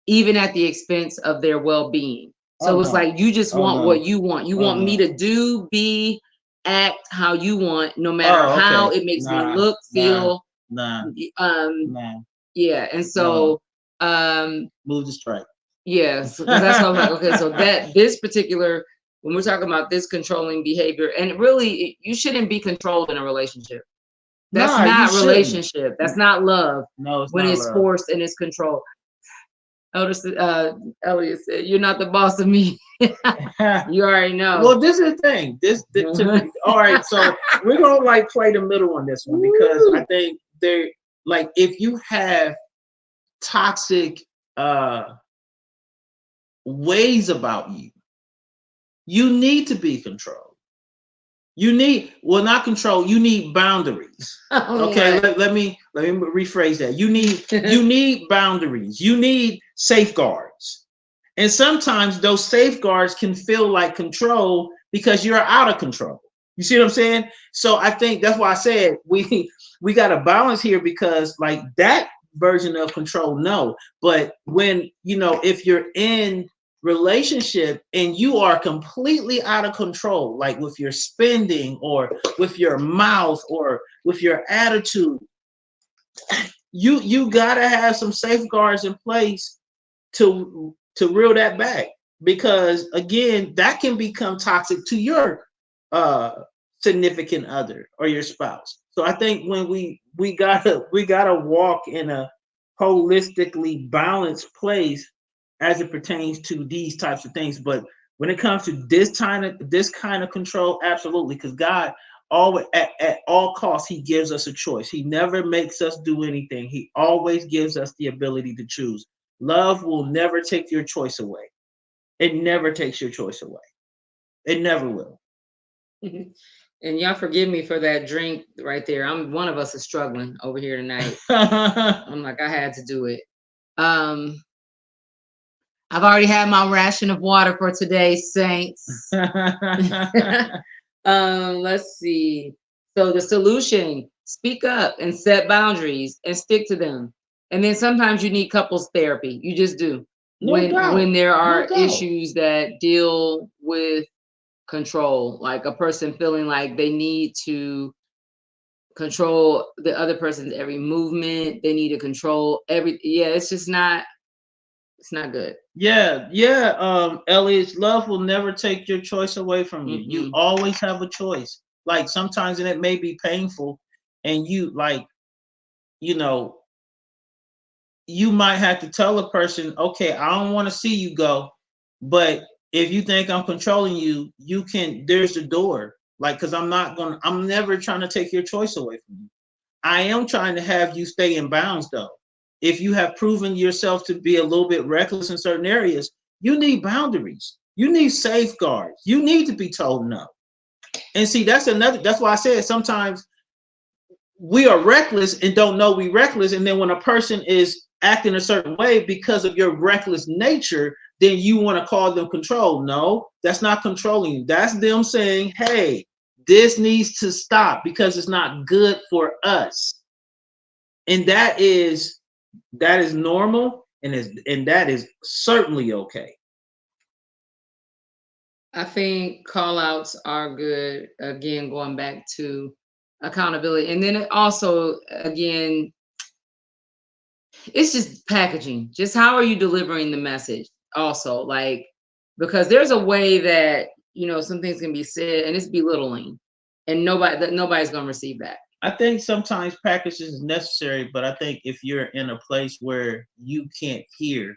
even at the expense of their well-being. So Oh it's no. like you just Oh want no. what you want. You Oh want me no. to do, be, act how you want, no matter Oh, how okay. it makes me Nah, look, nah, feel. nah, Um, nah. yeah. And No. so Move the strike. yes, because that's why I'm like, okay, so that this particular, when we're talking about this controlling behavior, and really, you shouldn't be controlled in a relationship. That's Nah, you not shouldn't. relationship. That's not love No, it's when not it's love. forced and it's controlled. Elliot said, "You're not the boss of me." You already know. Well, this is the thing. All right, so we're gonna like play the middle on this one, because I Woo. think there, like, if you have toxic uh ways about you, you need to be controlled. You need, well, not control, you need boundaries. Oh Okay, my. let me rephrase that. You need boundaries. You need safeguards. And sometimes those safeguards can feel like control because you're out of control. You see what I'm saying? So I think that's why I said we got a balance here, because like that version of control, no. But when, if you're in relationship and you are completely out of control, like with your spending or with your mouth or with your attitude, you gotta have some safeguards in place to reel that back, because again, that can become toxic to your uh significant other or your spouse. So I think when we gotta walk in a holistically balanced place as it pertains to these types of things. But when it comes to this kind of control, absolutely, because God always, at all costs, he gives us a choice. He never makes us do anything. He always gives us the ability to choose. Love will never take your choice away. It never takes your choice away. It never will. And y'all forgive me for that drink right there. One of us is struggling over here tonight. I'm like, I had to do it. I've already had my ration of water for today, saints. Let's see. So the solution: speak up and set boundaries and stick to them. And then sometimes you need couples therapy. You just do. No doubt. When there No are doubt. issues that deal with control, like a person feeling like they need to control the other person's every movement, they need to control every, yeah, it's not good. Yeah, yeah, Elliot, love will never take your choice away from you. You Mm-mm. always have a choice. Like sometimes, and it may be painful, and you like, you know, you might have to tell a person, okay, I don't want to see you go, but if you think I'm controlling you, you can, there's the door. Like, because I'm never trying to take your choice away from you. I am trying to have you stay in bounds though. If you have proven yourself to be a little bit reckless in certain areas, you need boundaries. You need safeguards. You need to be told no. And see, that's why I said sometimes we are reckless and don't know we reckless. And then when a person is acting a certain way because of your reckless nature, then you want to call them control. No, that's not controlling you. That's them saying, hey, this needs to stop because it's not good for us. And that is normal and that is certainly okay. I think call outs are good. Again, going back to accountability. And then it also, again, it's just packaging. Just how are you delivering the message? Also, like, because there's a way that, some things can be said and it's belittling, and nobody's gonna receive that. I think sometimes packaging is necessary, but I think if you're in a place where you can't hear,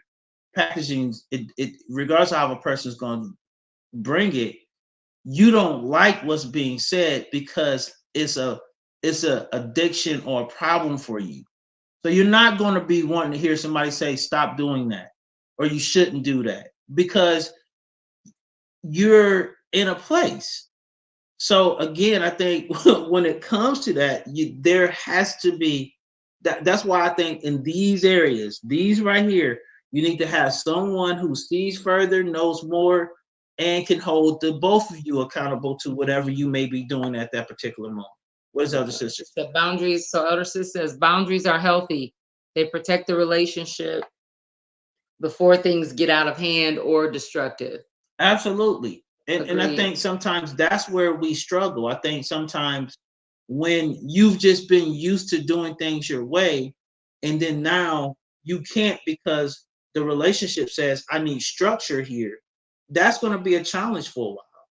packaging, it regardless of how a person is going to bring it, you don't like what's being said because it's a addiction or a problem for you. So you're not going to be wanting to hear somebody say stop doing that or you shouldn't do that because you're in a place. So again, I think when it comes to that, there has to be that's why I think in these areas, these right here, you need to have someone who sees further, knows more, and can hold the both of you accountable to whatever you may be doing at that particular moment. What is Elder Sister? The boundaries. So Elder Sis says boundaries are healthy. They protect the relationship before things get out of hand or destructive. Absolutely. And I Agreed. think sometimes that's where we struggle. I think sometimes when you've just been used to doing things your way, and then now you can't because the relationship says, I need structure here, that's going to be a challenge for a while.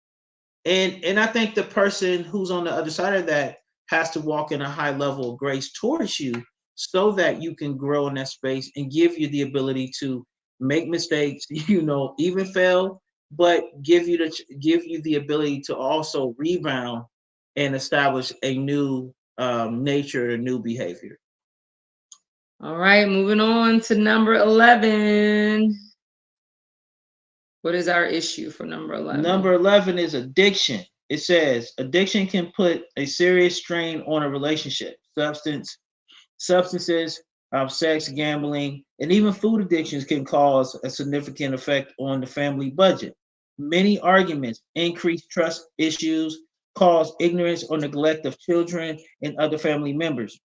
And I think the person who's on the other side of that has to walk in a high level of grace towards you so that you can grow in that space and give you the ability to make mistakes, even fail, but give you the ability to also rebound and establish a new nature, a new behavior. All right, moving on to number 11. What is our issue for number 11? Number 11 is addiction. It says addiction can put a serious strain on a relationship. Substances, sex, gambling, and even food addictions can cause a significant effect on the family budget. Many arguments increase trust issues, cause ignorance or neglect of children and other family members,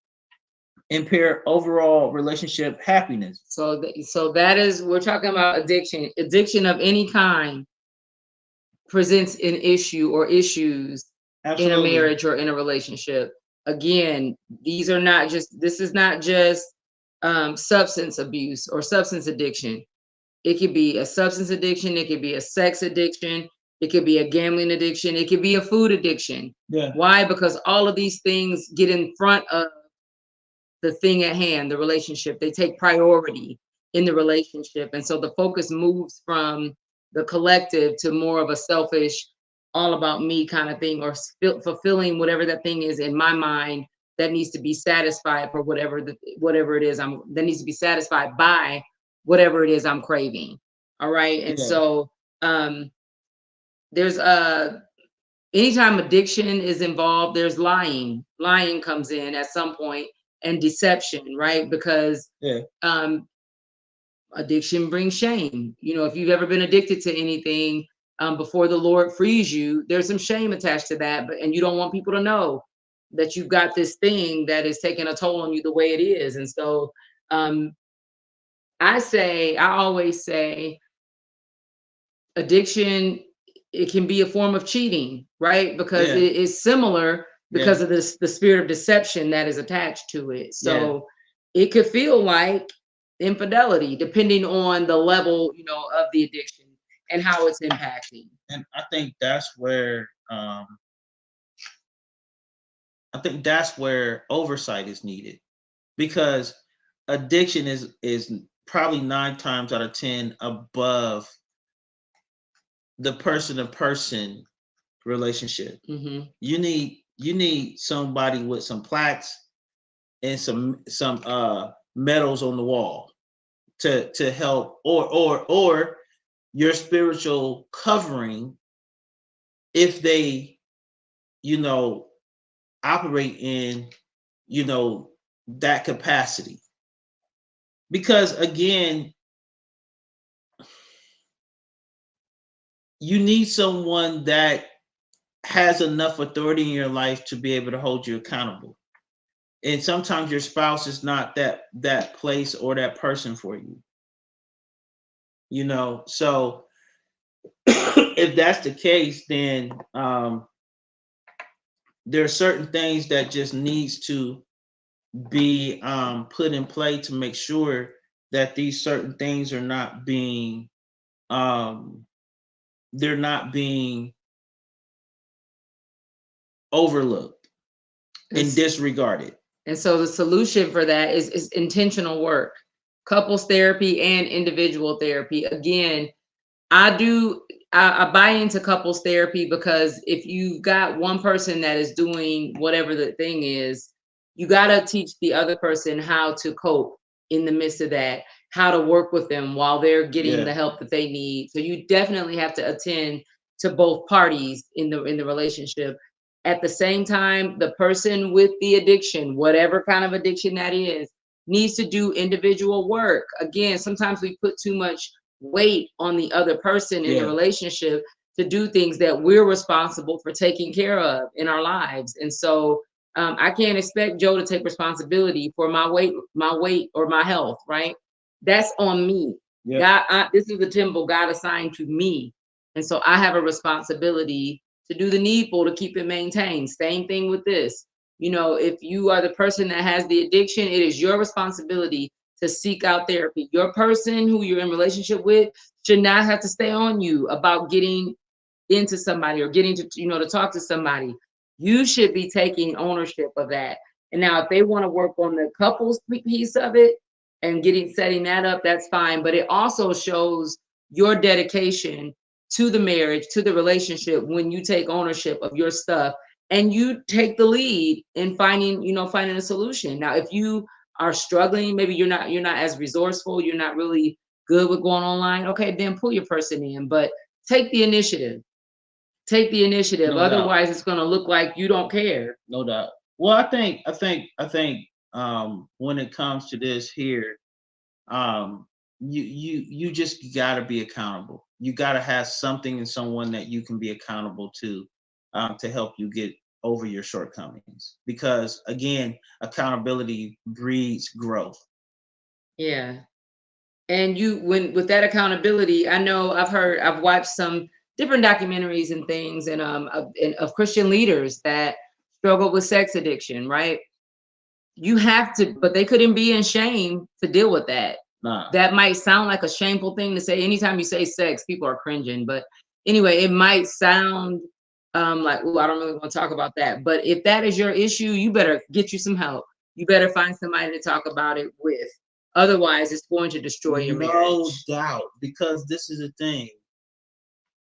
impair overall relationship happiness. So that is, we're talking about addiction. Addiction of any kind presents an issue or issues in a Absolutely. marriage or in a relationship. Again, this is not just substance abuse or substance addiction. It could be a substance addiction, it could be a sex addiction, it could be a gambling addiction, it could be a food addiction. Yeah. Why? Because all of these things get in front of the thing at hand, the relationship. They take priority in the relationship. And so the focus moves from the collective to more of a selfish, all about me kind of thing, or fulfilling whatever that thing is in my mind that needs to be satisfied for whatever it is that needs to be satisfied by whatever it is I'm craving. All right. And Yeah. so there's anytime addiction is involved, there's lying. Lying comes in at some point, and deception, right? Because Yeah. Addiction brings shame. If you've ever been addicted to anything, before the Lord frees you, there's some shame attached to that, and you don't want people to know that you've got this thing that is taking a toll on you the way it is. And so Um, I always say addiction, it can be a form of cheating, right? Because Yeah, it is similar yeah, because of this the spirit of deception that is attached to it. yeah. So it could feel like infidelity depending on the level, of the addiction and how it's impacting. And I think that's where oversight is needed, because addiction is probably 9 times out of 10 above the person to person relationship. Hmm. You need somebody with some plaques and some medals on the wall to help, or your spiritual covering, if they, you know operate in, you know that capacity. Because again, you need someone that has enough authority in your life to be able to hold you accountable. And sometimes your spouse is not that place or that person for you. So if that's the case, then there are certain things that just needs to be put in play to make sure that these certain things are not being um, they're not being overlooked And, and disregarded. and so the solution for that is intentional work, couples therapy and individual therapy. Again, I do. I buy into couples therapy because if you've got one person that is doing whatever the thing is, you got to teach the other person how to cope in the midst of that, how to work with them while they're getting Yeah, the help that they need. So you definitely have to attend to both parties in the relationship. At the same time, the person with the addiction, whatever kind of addiction that is, needs to do individual work. Again, sometimes we put too much weight on the other person in the yeah. relationship to do things that we're responsible for taking care of in our lives. And so I can't expect Joe to take responsibility for my weight or my health, right? That's on me. Yep. This is the temple God assigned to me. And so I have a responsibility to do the needful to keep it maintained. Same thing with this. If you are the person that has the addiction, it is your responsibility to seek out therapy. Your person who you're in relationship with should not have to stay on you about getting into somebody or getting to talk to somebody. You should be taking ownership of that. And now if they want to work on the couples piece of it and setting that up, that's fine. But it also shows your dedication to the marriage, to the relationship, when you take ownership of your stuff and you take the lead in finding a solution. Now, if you are struggling, maybe you're not as resourceful, you're not really good with going online, okay, then pull your person in, but take the initiative. Take the initiative. No doubt. Otherwise, it's going to look like you don't care. No doubt. Well, I think when it comes to this here, you just got to be accountable. You got to have something and someone that you can be accountable to help you get over your shortcomings. Because again, accountability breeds growth. Yeah. And when with that accountability, I know I've watched some different documentaries and things of Christian leaders that struggle with sex addiction, right? You have to, but they couldn't be in shame to deal with that. Nah, That might sound like a shameful thing to say. Anytime you say sex, people are cringing. But anyway, it might sound like, oh, I don't really want to talk about that. But if that is your issue, you better get you some help. You better find somebody to talk about it with. Otherwise, it's going to destroy your no marriage. doubt. Because this is the thing.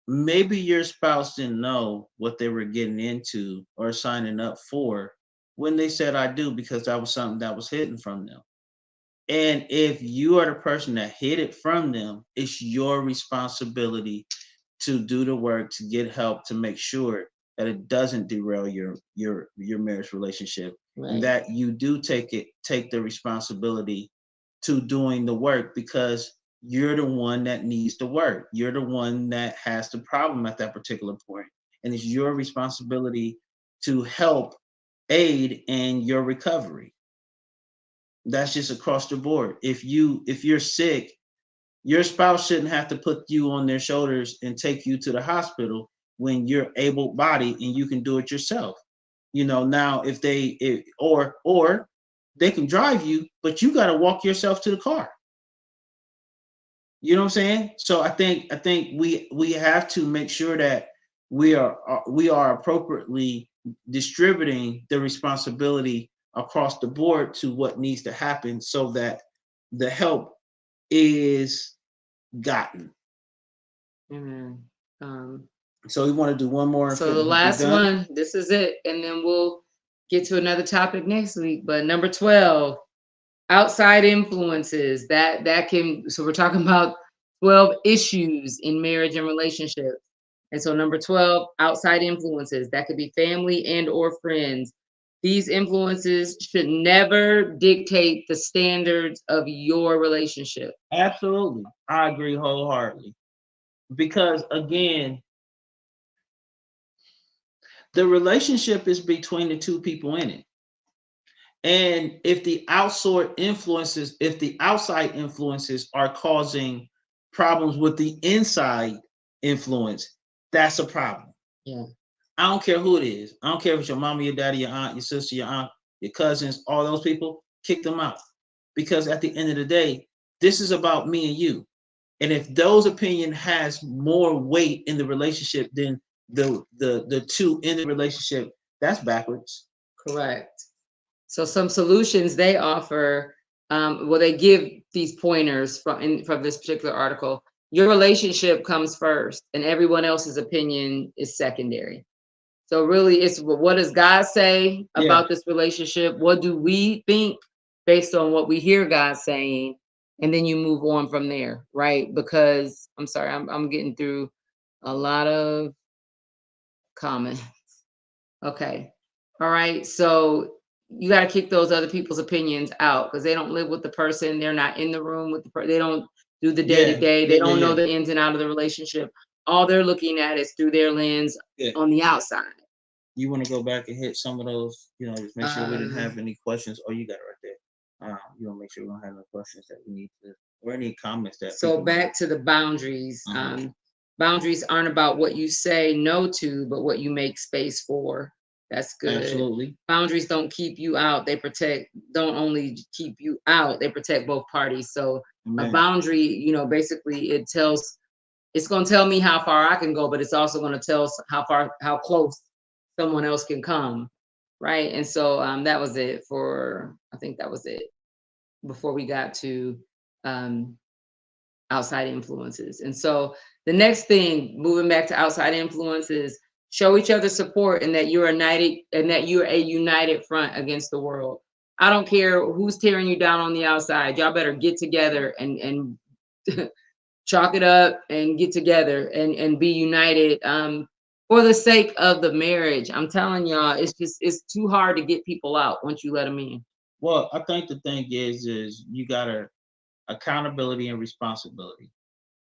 Maybe your spouse didn't know what they were getting into or signing up for when they said I do, because that was something that was hidden from them. And if you are the person that hid it from them, it's your responsibility to do the work, to get help, to make sure that it doesn't derail your marriage relationship, and Right. that you do take the responsibility to doing the work, because you're the one that needs the work. You're the one that has the problem at that particular point, and it's your responsibility to help aid in your recovery. That's just across the board. If you're sick, your spouse shouldn't have to put you on their shoulders and take you to the hospital when you're able-bodied and you can do it yourself. Now or they can drive you, but you got to walk yourself to the car. You know what I'm saying? So I think we have to make sure that we are appropriately distributing the responsibility across the board to what needs to happen so that the help is gotten. Amen. So we want to do one more. So the last one, this is it, and then we'll get to another topic next week. But number 12, outside influences. So we're talking about 12 issues in marriage and relationships. And so number 12, outside influences. That could be family and or friends. These influences should never dictate the standards of your relationship. Absolutely. I agree wholeheartedly. Because again, the relationship is between the two people in it. And if the outside influences are causing problems with the inside influence, that's a problem. Yeah. I don't care who it is. I don't care if it's your mama, your daddy, your aunt, your sister, your aunt, your cousins, all those people, kick them out. Because at the end of the day, this is about me and you. And if those opinion has more weight in the relationship than the two in the relationship, that's backwards. Correct. So some solutions they offer, they give these pointers from this particular article. Your relationship comes first, and everyone else's opinion is secondary. So really, it's what does God say about this relationship? What do we think based on what we hear God saying? And then you move on from there, right? Because I'm sorry, I'm getting through a lot of comments. Okay. All right. So you got to kick those other people's opinions out because they don't live with the person. They're not in the room with the person. They don't do the day to day. They don't know the ins and out of the relationship. All they're looking at is through their lens on the outside. You want to go back and hit some of those, just make sure we didn't have any questions. Oh, you got it right there. You want to make sure we don't have no questions that we need to, or any comments that. So back to the boundaries. Boundaries aren't about what you say no to, but what you make space for. That's good. Absolutely. Boundaries don't keep you out. Don't only keep you out, they protect both parties. So a boundary, basically it's going to tell me how far I can go, but it's also going to tell how close someone else can come. Right. And so that was it I think that was it before we got to outside influences. And so the next thing, moving back to outside influences, show each other support and that you're a united front against the world. I don't care who's tearing you down on the outside. Y'all better get together and chalk it up and get together and be united for the sake of the marriage. I'm telling y'all, it's too hard to get people out once you let them in. Well, I think the thing is you gotta accountability and responsibility.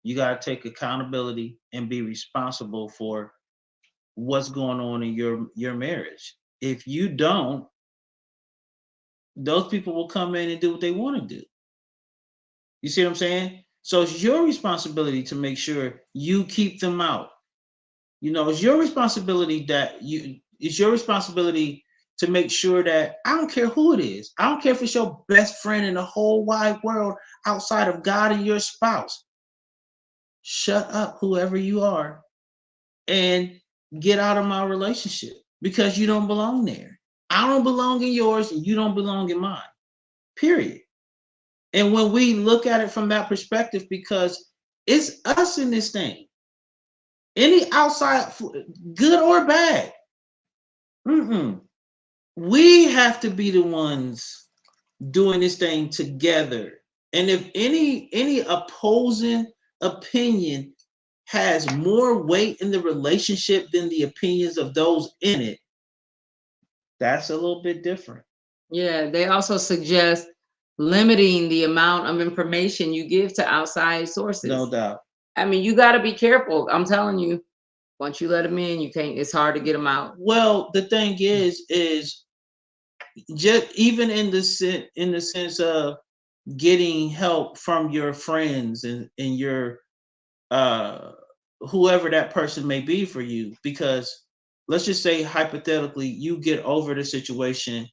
You gotta take accountability and be responsible for what's going on in your marriage. If you don't, those people will come in and do what they want to do. You see what I'm saying? So it's your responsibility to make sure you keep them out. It's your responsibility to make sure that I don't care who it is. I don't care if it's your best friend in the whole wide world outside of God and your spouse. Shut up, whoever you are, and get out of my relationship because you don't belong there. I don't belong in yours and you don't belong in mine. Period. And when we look at it from that perspective, because it's us in this thing, any outside, good or bad, we have to be the ones doing this thing together. And if any opposing opinion has more weight in the relationship than the opinions of those in it, that's a little bit different. Yeah, they also suggest limiting the amount of information you give to outside sources. No doubt. I mean, you got to be careful. I'm telling you, once you let them in, it's hard to get them out. Well, the thing is just even in the sense of getting help from your friends and your uh whoever that person may be for you, because let's just say hypothetically you get over the situation,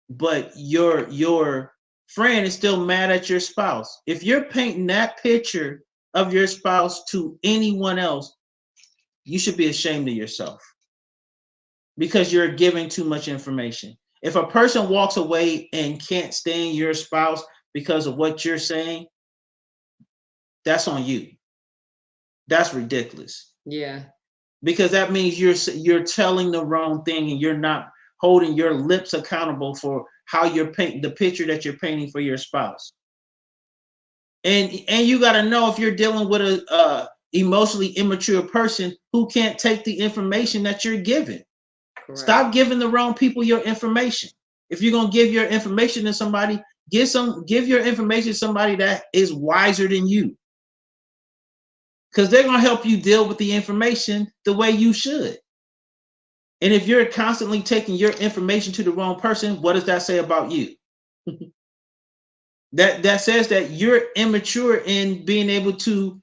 but your friend is still mad at your spouse. If you're painting that picture of your spouse to anyone else, you should be ashamed of yourself, because you're giving too much information. If a person walks away and can't stand your spouse because of what you're saying, that's on you. That's ridiculous, Yeah. because that means you're telling the wrong thing, and you're not holding your lips accountable for how you're painting the picture that you're painting for your spouse. And you got to know if you're dealing with a emotionally immature person who can't take the information that you're giving. Correct. Stop giving the wrong people your information. If you're gonna give your information to somebody, give your information to somebody that is wiser than you, because they're gonna help you deal with the information the way you should. And if you're constantly taking your information to the wrong person, what does that say about you? That says that you're immature in being able to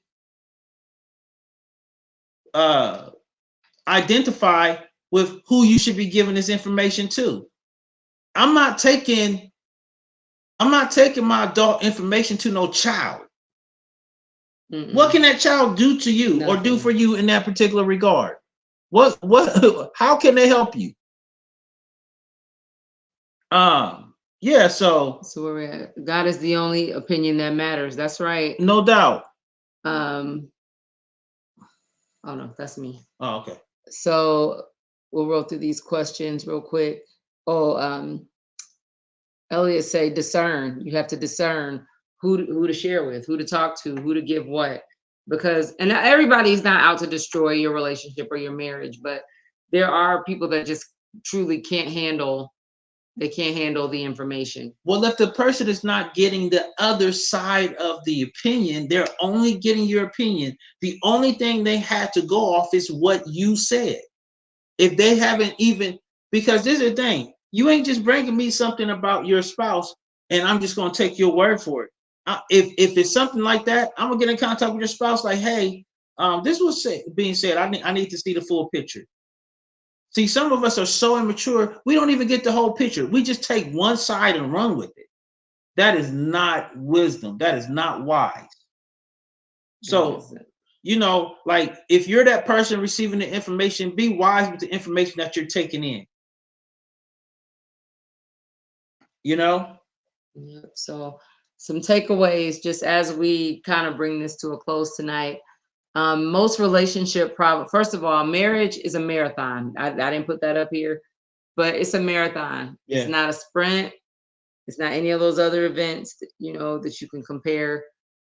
identify with who you should be giving this information to. I'm not taking my adult information to no child. Mm-mm. What can that child do to you or do for you in that particular regard? What how can they help you? Yeah, so where we're at. God is the only opinion that matters. That's right. No doubt. Oh no, that's me. Oh, okay. So we'll roll through these questions real quick. Elliot say discern. You have to discern who to share with, who to talk to, who to give what. Because and everybody's not out to destroy your relationship or your marriage, but there are people that just truly can't handle the information. Well, if the person is not getting the other side of the opinion, they're only getting your opinion. The only thing they had to go off is what you said. If they haven't even, because this is the thing, you ain't just bringing me something about your spouse and I'm just going to take your word for it. If it's something like that, I'm gonna get in contact with your spouse. Like, hey, this was being said. I need to see the full picture. See, some of us are so immature, we don't even get the whole picture. We just take one side and run with it. That is not wisdom. That is not wise. So, like if you're that person receiving the information, be wise with the information that you're taking in. Yep. So some takeaways, just as we kind of bring this to a close tonight. Most relationship problem, first of all, marriage is a marathon. I didn't put that up here, but it's a marathon. Yeah. It's not a sprint. It's not any of those other events that you can compare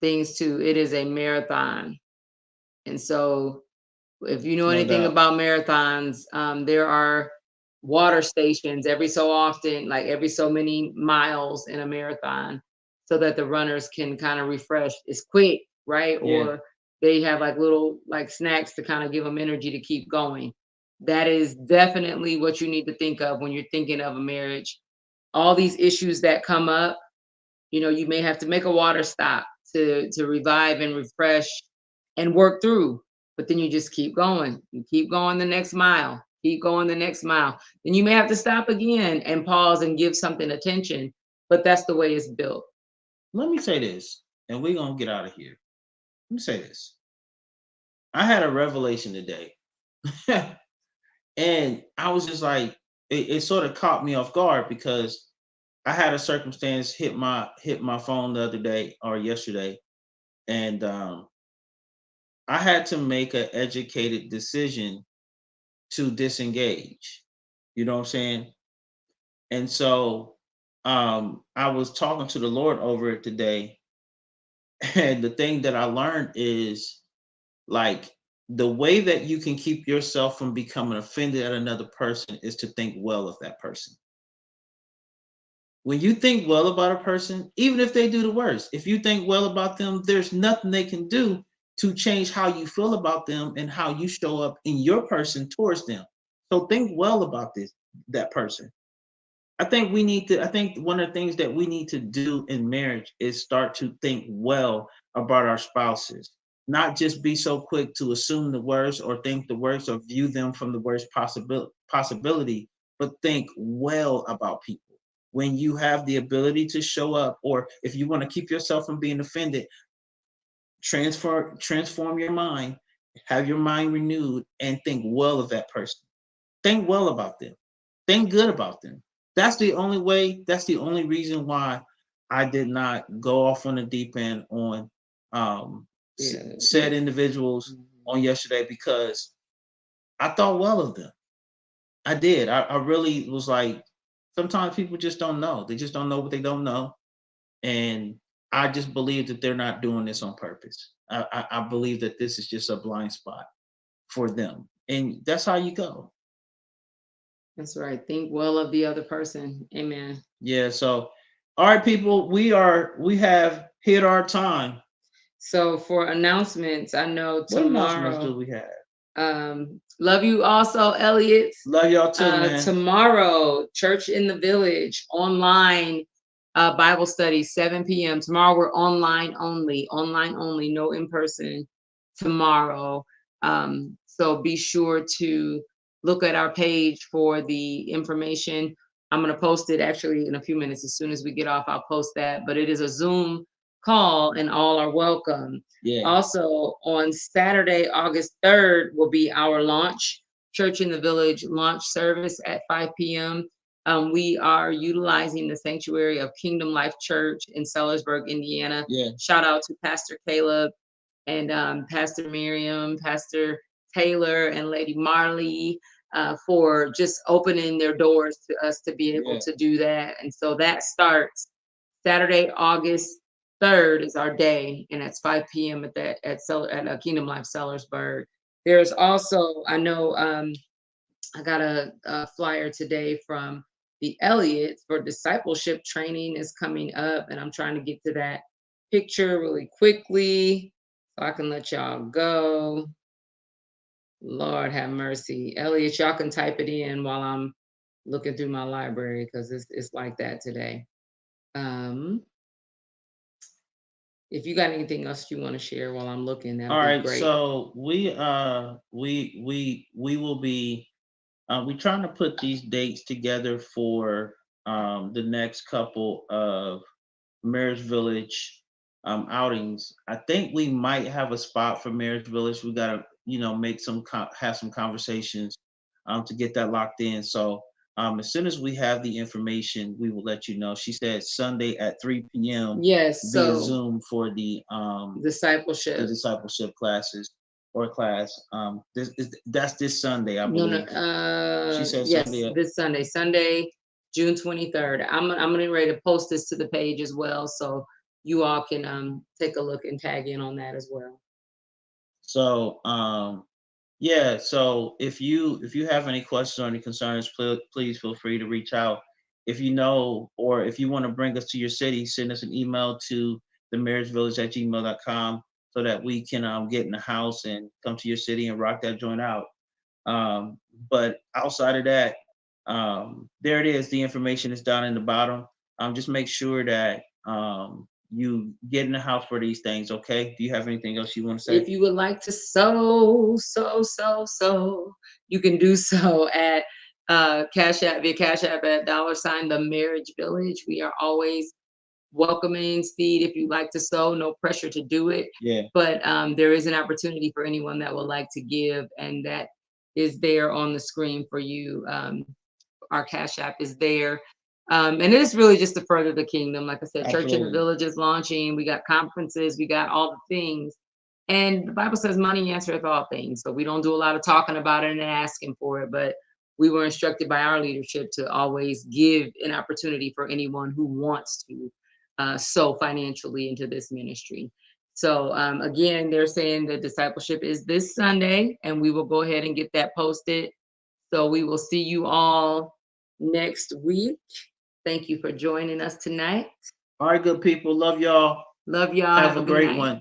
things to. It is a marathon. And so if you know anything about marathons, there are water stations every so often, like every so many miles in a marathon, so that the runners can kind of refresh. It's quick, right? Yeah. Or they have like little snacks to kind of give them energy to keep going. That is definitely what you need to think of when you're thinking of a marriage. All these issues that come up, you may have to make a water stop to revive and refresh and work through. But then you just keep going. You keep going the next mile. Keep going the next mile. Then you may have to stop again and pause and give something attention. But that's the way it's built. Let me say this, and we're going to get out of here. Let me say this. I had a revelation today. And I was just like, it sort of caught me off guard, because I had a circumstance hit my phone the other day or yesterday. And I had to make an educated decision to disengage. You know what I'm saying? And so I was talking to the Lord over it today. And the thing that I learned is, like, the way that you can keep yourself from becoming offended at another person is to think well of that person. When you think well about a person, even if they do the worst, if you think well about them, there's nothing they can do to change how you feel about them and how you show up in your person towards them. So think well about that person. I think one of the things that we need to do in marriage is start to think well about our spouses, not just be so quick to assume the worst or think the worst or view them from the worst possibility, but think well about people. When you have the ability to show up, or if you want to keep yourself from being offended, transform your mind, have your mind renewed, and think well of that person. Think well about them. Think good about them. That's the only way. That's the only reason why I did not go off on the deep end on Yeah. said individuals on yesterday, because I thought well of them. I did. I really was like, sometimes people just don't know. They just don't know what they don't know. And I just believe that they're not doing this on purpose. I believe that this is just a blind spot for them. And that's how you go. That's right. Think well of the other person. Amen. Yeah. So, all right, people, we have hit our time. So for announcements, I know What announcements do tomorrow, we have? love you also, Elliot. Love y'all too, man. Tomorrow, Church in the Village online Bible study, 7 p.m. Tomorrow we're online only, no in person tomorrow. So be sure to look at our page for the information. I'm going to post it actually in a few minutes. As soon as we get off, I'll post that. But it is a Zoom call and all are welcome. Yeah. Also, on Saturday, August 3rd, will be our launch, Church in the Village launch service at 5 p.m. We are utilizing the sanctuary of Kingdom Life Church in Sellersburg, Indiana. Yeah. Shout out to Pastor Caleb and Pastor Miriam, Pastor Taylor, and Lady Marley for just opening their doors to us to be able to do that. And so that starts Saturday, August 3rd is our day, and it's 5 p.m. at Kingdom Life Sellersburg. There's also, I know I got a flyer today from the Elliots for discipleship training is coming up, and I'm trying to get to that picture really quickly so I can let y'all go. Lord have mercy. Elliot, y'all can type it in while I'm looking through my library because it's like that today. If you got anything else you want to share while I'm looking, that'd All be right. great. So we will be we're trying to put these dates together for the next couple of Marriage Village outings. I think we might have a spot for Marriage Village. We gotta, make have some conversations to get that locked in. So as soon as we have the information, we will let you know. She said Sunday at 3 p.m. Yes, via so Zoom for the discipleship. discipleship classes or class. That's this Sunday, I No, believe. She said yes, Sunday. this Sunday, June 23rd. I'm getting ready to post this to the page as well, so you all can take a look and tag in on that as well. So yeah, so if you have any questions or any concerns, please feel free to reach out. If you know, or if you want to bring us to your city, send us an email to themarriagevillage@gmail.com so that we can get in the house and come to your city and rock that joint out. But outside of that, there it is. The information is down in the bottom. Just make sure that you get in the house for these things. Okay. Do you have anything else you want to say? If you would like to sow, you can do so at Cash App at $ the Marriage Village. We are always welcoming Speed. If you like to sow, no pressure to do it. Yeah. But there is an opportunity for anyone that would like to give, and that is there on the screen for you. Our Cash App is there. And it is really just to further the kingdom. Like I said, Absolutely. Church in the Village is launching. We got conferences, we got all the things. And the Bible says money answereth all things. So we don't do a lot of talking about it and asking for it, but we were instructed by our leadership to always give an opportunity for anyone who wants to sow financially into this ministry. So again, they're saying the discipleship is this Sunday, and we will go ahead and get that posted. So we will see you all next week. Thank you for joining us tonight. All right, good people. Love y'all. Love y'all. Have a great one.